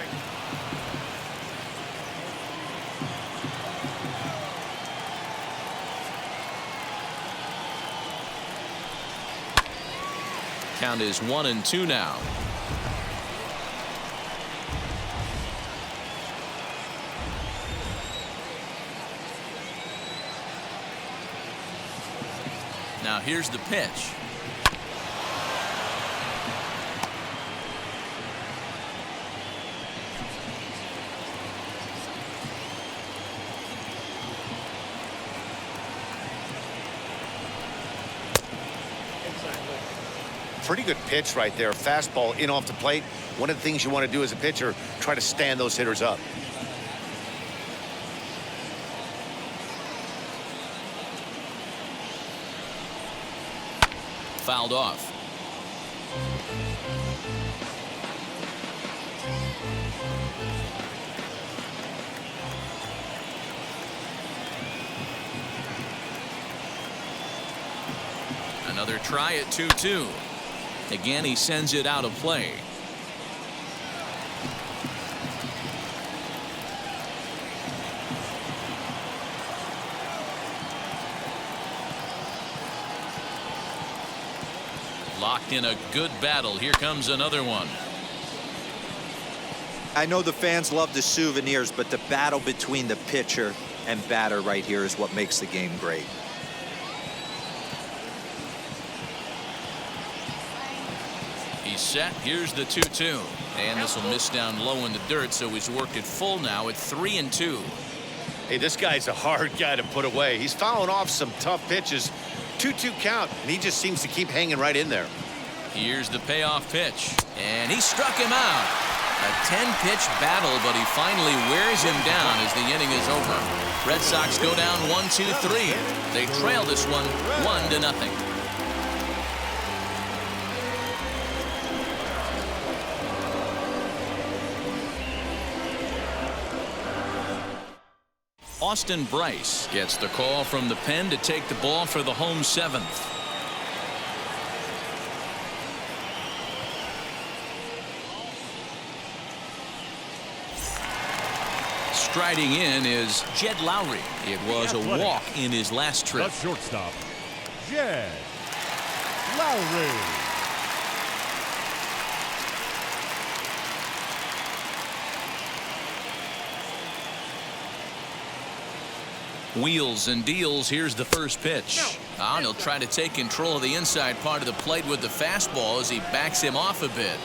Count is 1-2 now. Now here's the pitch. Pretty good pitch right there. Fastball in off the plate. One of the things you want to do as a pitcher, try to stand those hitters up. Fouled off. Another try at 2-2. Again, he sends it out of play. Locked in a good battle. Here comes another one. I know the fans love the souvenirs, but the battle between the pitcher and batter right here is what makes the game great. He's set. Here's the 2-2. And this will miss down low in the dirt, so he's worked it full now at 3-2. Hey, this guy's a hard guy to put away. He's fouling off some tough pitches. 2-2 count, and he just seems to keep hanging right in there. Here's the payoff pitch, and he struck him out. A 10-pitch battle, but he finally wears him down as the inning is over. Red Sox go down 1-2-3. They trail this one 1-0. Austin Bryce gets the call from the pen to take the ball for the home 7th. Striding in is Jed Lowry. It was a walk in his last trip. The shortstop, Jed Lowry. Wheels and deals. Here's the first pitch. And he'll try to take control of the inside part of the plate with the fastball as he backs him off a bit.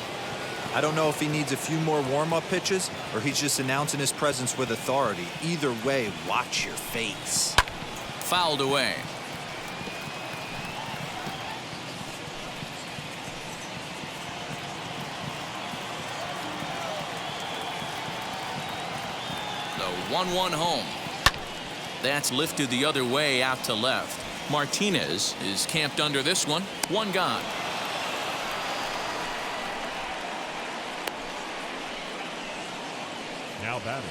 I don't know if he needs a few more warm-up pitches or he's just announcing his presence with authority. Either way, watch your face. Fouled away. The 1-1 home. That's lifted the other way out to left. Martinez is camped under this one. One gone. Now batting,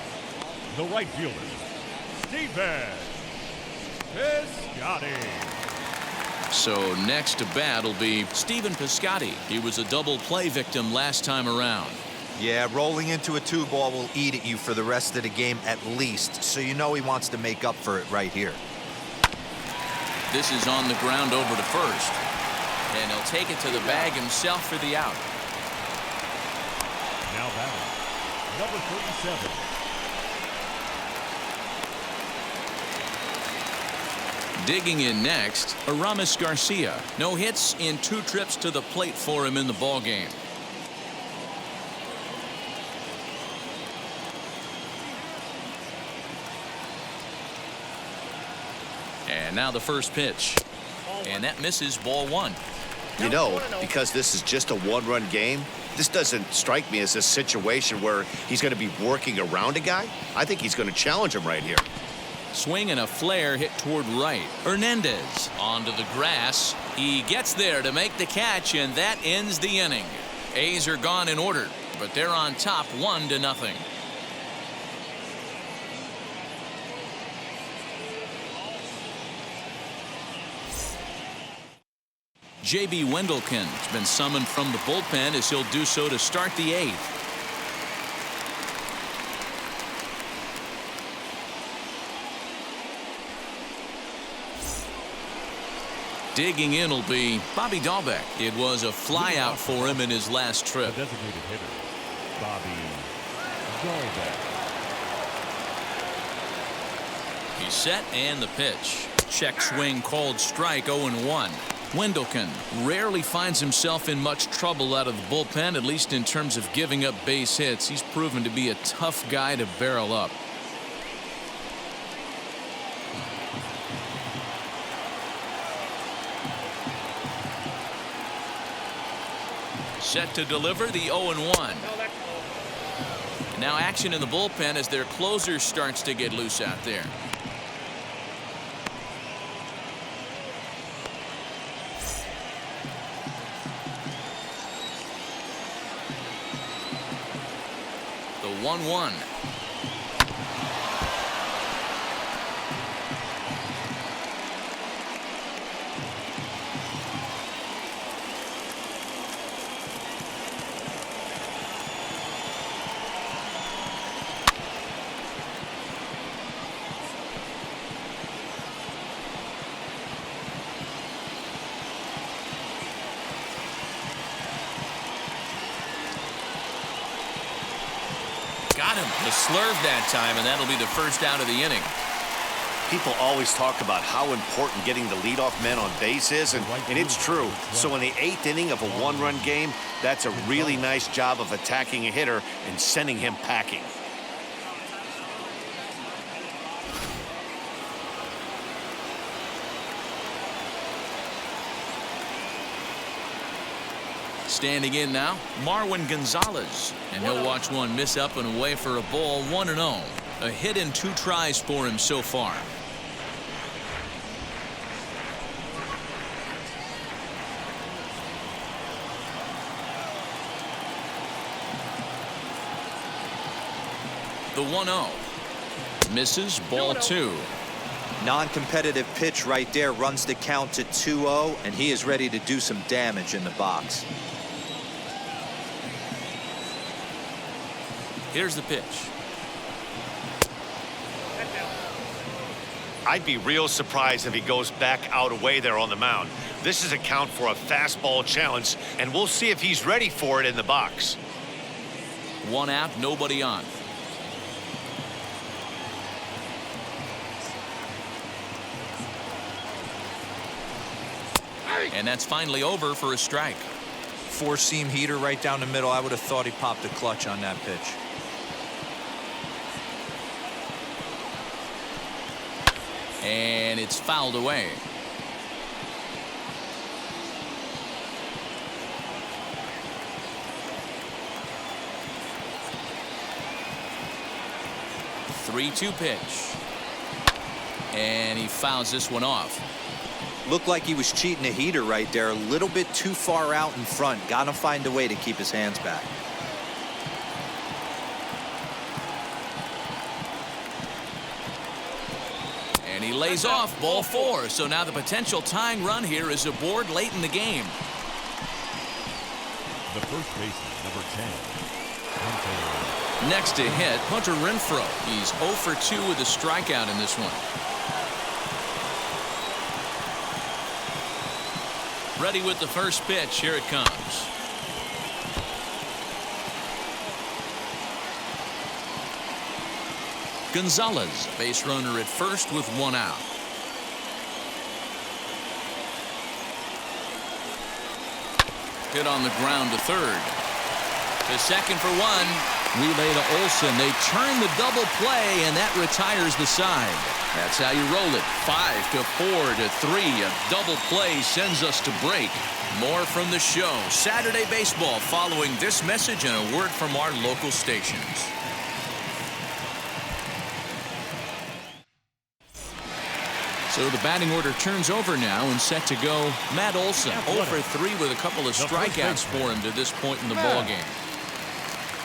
the right fielder, Steven Piscotty. So next to bat will be Stephen Piscotty. He was a double play victim last time around. Yeah, rolling into a 2-ball will eat at you for the rest of the game at least, so you know he wants to make up for it right here. This is on the ground over to first. And he'll take it to the bag himself for the out. Now batting, number 37. Digging in next, Aramis Garcia. No hits in 2 trips to the plate for him in the ballgame. And now the first pitch. And that misses, ball 1. You know, because this is just a one-run game, this doesn't strike me as a situation where he's going to be working around a guy. I think he's going to challenge him right here. Swing and a flare hit toward right. Hernandez onto the grass. He gets there to make the catch, and that ends the inning. A's are gone in order, but they're on top 1-0. J.B. Wendelken has been summoned from the bullpen as he'll do so to start the 8th. Digging in will be Bobby Dahlbeck. It was a flyout for him in his last trip. The designated hitter, Bobby Dahlbeck. He's set and the pitch. Check swing called strike. 0-1. Wendelken rarely finds himself in much trouble out of the bullpen, at least in terms of giving up base hits. He's proven to be a tough guy to barrel up. Set to deliver the 0-1. Now action in the bullpen as their closer starts to get loose out there. The 1-1. Got him. The slurve that time, and that'll be the first out of the inning. People always talk about how important getting the leadoff man on base is, and it's true. So in the 8th inning of a one-run game, that's a really nice job of attacking a hitter and sending him packing. Standing in now, Marwin Gonzalez, and he'll watch one miss up and away for a ball. 1-0. A hit in 2 tries for him so far. The 1-0 misses. Ball 2. Non-competitive pitch right there, runs the count to 2-0, and he is ready to do some damage in the box. Here's the pitch. I'd be real surprised if he goes back out away there on the mound. This is a count for a fastball challenge, and we'll see if he's ready for it in the box. 1 out, nobody on. And that's finally over for a strike. 4-seam heater right down the middle. I would have thought he popped a clutch on that pitch. And it's fouled away. The 3-2 pitch. And he fouls this one off. Looked like he was cheating a heater right there. A little bit too far out in front. Got to find a way to keep his hands back. And he lays off. Ball 4. So now the potential tying run here is aboard late in the game. The first baseman, number 10. Next to hit, Hunter Renfroe. He's 0 for 2 with a strikeout in this one. Ready with the first pitch. Here it comes. Gonzalez, base runner at first with 1 out. Hit on the ground to third. To second for 1. Relay to Olsen. They turn the double play, and that retires the side. That's how you roll it. 5 to 4 to 3. A double play sends us to break. More from the show. Saturday baseball following this message and a word from our local stations. So the batting order turns over now and set to go. Matt Olson 0 for 3 with a couple of strikeouts for him to this point in the ballgame.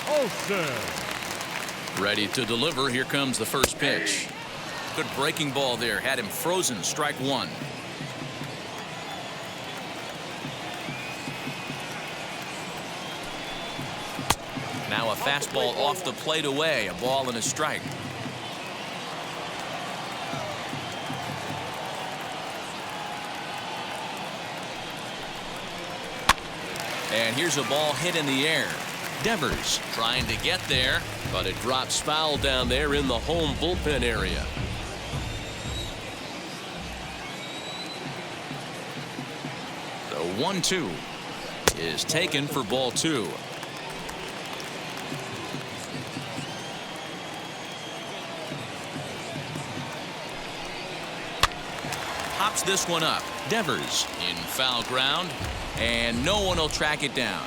Olsen. Ready to deliver. Here comes the first pitch. Good breaking ball there. Had him frozen. Strike 1. Now a fastball off the plate away. A ball and a strike. And here's a ball hit in the air. Devers trying to get there, but it drops foul down there in the home bullpen area. The 1-2 is taken for ball 2. Pops this one up. Devers in foul ground, and no one will track it down.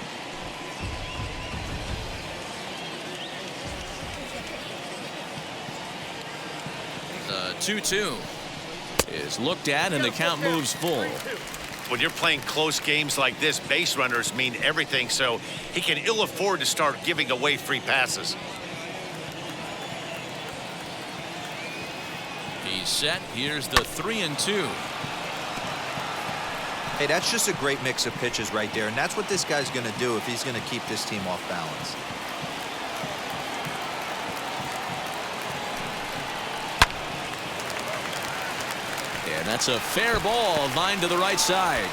The 2-2 is looked at, and the count moves full. When you're playing close games like this, base runners mean everything, so he can ill afford to start giving away free passes. He's set. Here's the 3-2. Hey, that's just a great mix of pitches right there, and that's what this guy's going to do if he's going to keep this team off balance. And that's a fair ball, lined to the right side.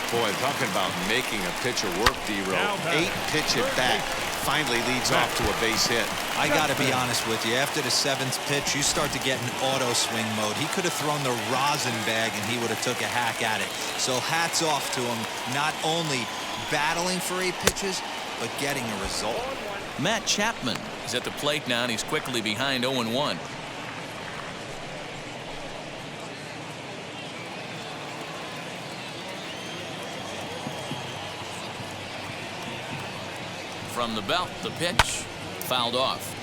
Boy, talking about making a pitcher work, D-Row. 8-pitch at bat. Finally leads off to a base hit. I got to be honest with you. After the 7th pitch, you start to get in auto swing mode. He could have thrown the rosin bag, and he would have took a hack at it. So hats off to him, not only battling for 8 pitches, but getting a result. Matt Chapman is at the plate now, and he's quickly behind 0-1. From the belt, the pitch fouled off.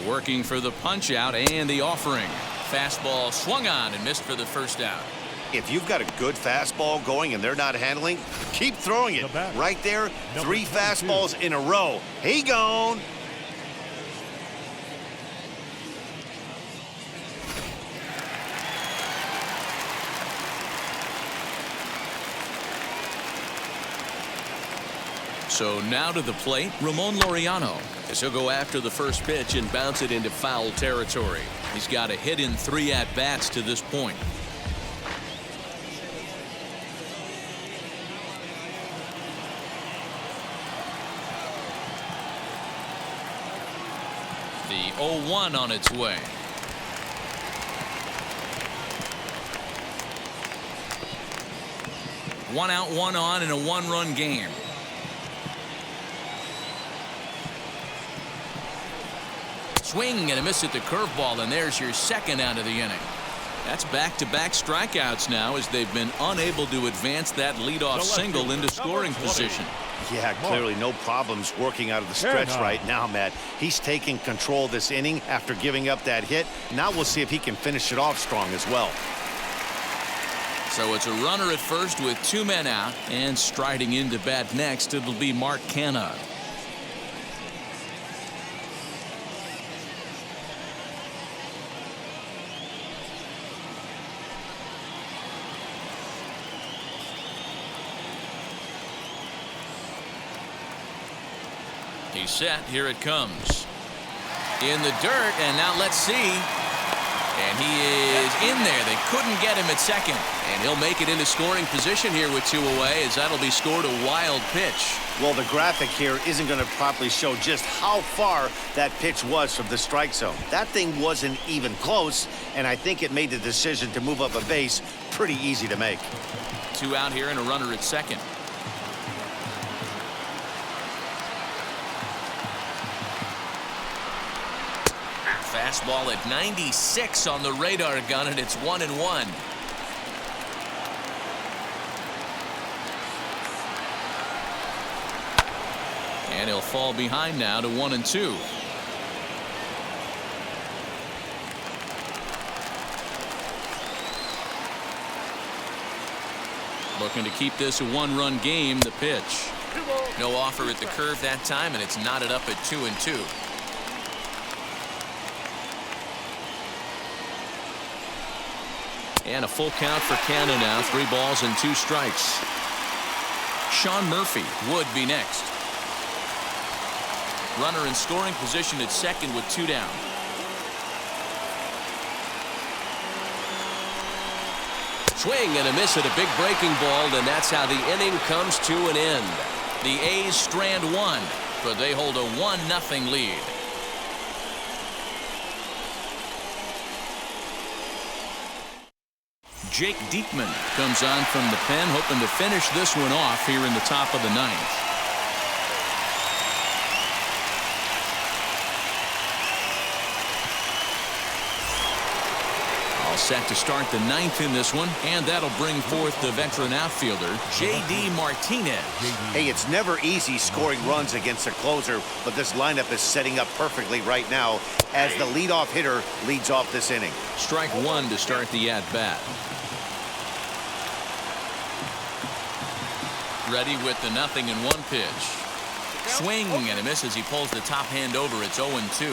Working for the punch out and the offering. Fastball swung on and missed for the first out. If you've got a good fastball going and they're not handling, keep throwing it. Right there, 3 fastballs in a row. He gone. So now to the plate, Ramon Laureano, as he'll go after the first pitch and bounce it into foul territory. He's got a hit in 3 at-bats to this point. The 0-1 on its way. One out, one on in a 1-run game. Swing and a miss at the curveball, and there's your second out of the inning. That's back-to-back strikeouts now, as they've been unable to advance that leadoff single into scoring position. Yeah, clearly no problems working out of the stretch right now, Matt. He's taking control of this inning after giving up that hit. Now we'll see if he can finish it off strong as well. So it's a runner at first with 2 men out, and striding into bat next, it'll be Mark Canha. He's set. Here it comes. In the dirt, and now let's see. And he is in there. They couldn't get him at second. And he'll make it into scoring position here with 2 away, as that'll be scored a wild pitch. Well, the graphic here isn't going to properly show just how far that pitch was from the strike zone. That thing wasn't even close, and I think it made the decision to move up a base pretty easy to make. 2 out here and a runner at second. Fastball at 96 on the radar gun, and it's 1-1. And he'll fall behind now to 1-2. Looking to keep this a 1-run game. The pitch. No offer at the curve that time, and it's knotted up at 2-2. And a full count for Canada now. 3 balls and 2 strikes. Sean Murphy would be next. Runner in scoring position at second with 2 down. Swing and a miss at a big breaking ball, and that's how the inning comes to an end. The A's strand 1, but they hold a 1-0 lead. Jake Diekman comes on from the pen, hoping to finish this one off here in the top of the 9th. All set to start the 9th in this one, and that'll bring forth the veteran outfielder, J.D. Martinez. Hey, it's never easy scoring runs against a closer, but this lineup is setting up perfectly right now as the leadoff hitter leads off this inning. Strike 1 to start the at-bat. Ready with the 0-1 pitch. Swing and a miss as he pulls the top hand over. It's 0-2.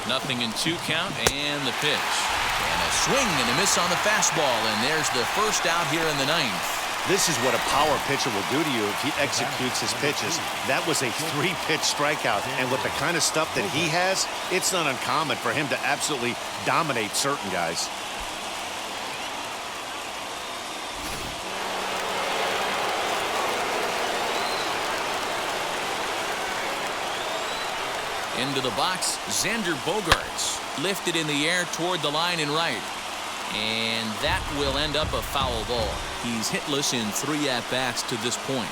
Nothing in 2 count, and the pitch. And a swing and a miss on the fastball, and there's the first out here in the 9th. This is what a power pitcher will do to you if he executes his pitches. That was a 3-pitch strikeout, and with the kind of stuff that he has, it's not uncommon for him to absolutely dominate certain guys. Into the box, Xander Bogaerts lifted in the air toward the line and right. And that will end up a foul ball. He's hitless in 3 at-bats to this point.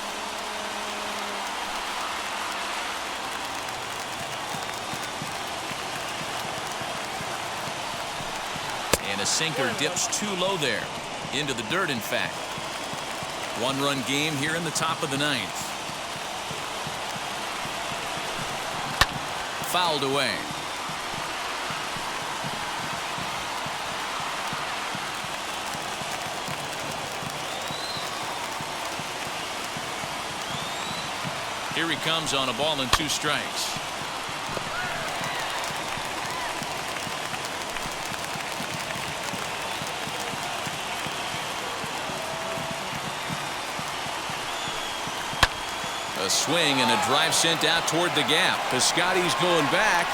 And a sinker dips too low there. Into the dirt, in fact. 1-run game here in the top of the 9th. Fouled away. Here he comes on a ball and 2 strikes. A swing and a drive sent out toward the gap. Piscotty's going back,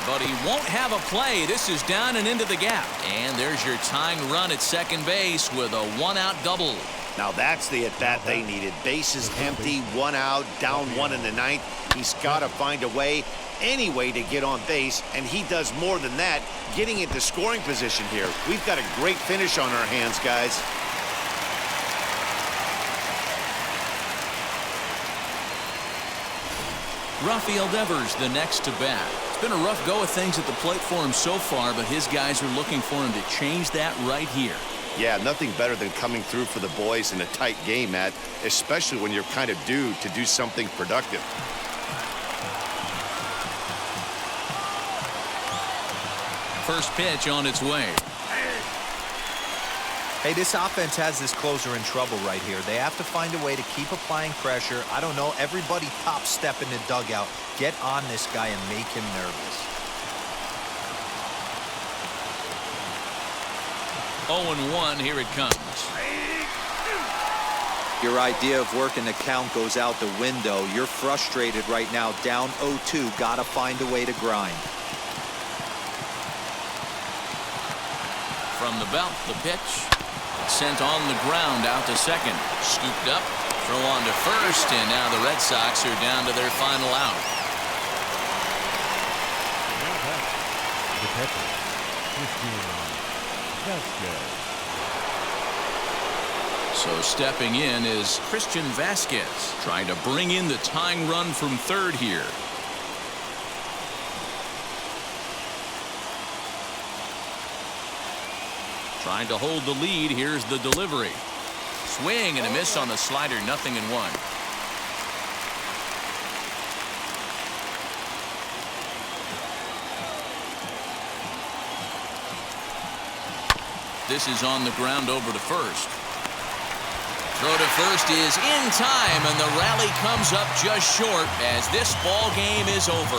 but he won't have a play. This is down and into the gap. And there's your tying run at second base with a 1-out double. Now that's the at-bat they needed. Bases empty, 1 out, down 1 in the 9th. He's got to find a way, any way to get on base, and he does more than that, getting into scoring position here. We've got a great finish on our hands, guys. Rafael Devers the next to bat. It's been a rough go of things at the plate for him so far, but his guys are looking for him to change that right here. Yeah, nothing better than coming through for the boys in a tight game, Matt, especially when you're kind of due to do something productive. First pitch on its way. Hey, this offense has this closer in trouble right here. They have to find a way to keep applying pressure. I don't know, everybody top step in the dugout. Get on this guy and make him nervous. 0-1, here it comes. Your idea of working the count goes out the window. You're frustrated right now, down 0-2. Gotta find a way to grind. From the belt, the pitch. Sent on the ground out to second. Scooped up, throw on to first, and now the Red Sox are down to their final out. The catcher, Vasquez. So stepping in is Christian Vasquez, trying to bring in the tying run from third here. Trying to hold the lead. Here's the delivery. Swing and a miss on the slider. 0-1. This is on the ground over to first. Throw to first is in time, and the rally comes up just short as this ball game is over.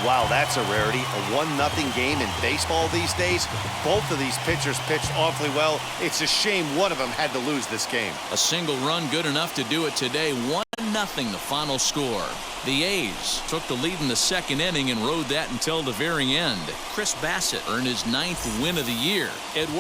Wow, that's a rarity. A 1-0 game in baseball these days. Both of these pitchers pitched awfully well. It's a shame one of them had to lose this game. A single run good enough to do it today. 1-0 the final score. The A's took the lead in the second inning and rode that until the very end. Chris Bassett earned his 9th win of the year. Eduardo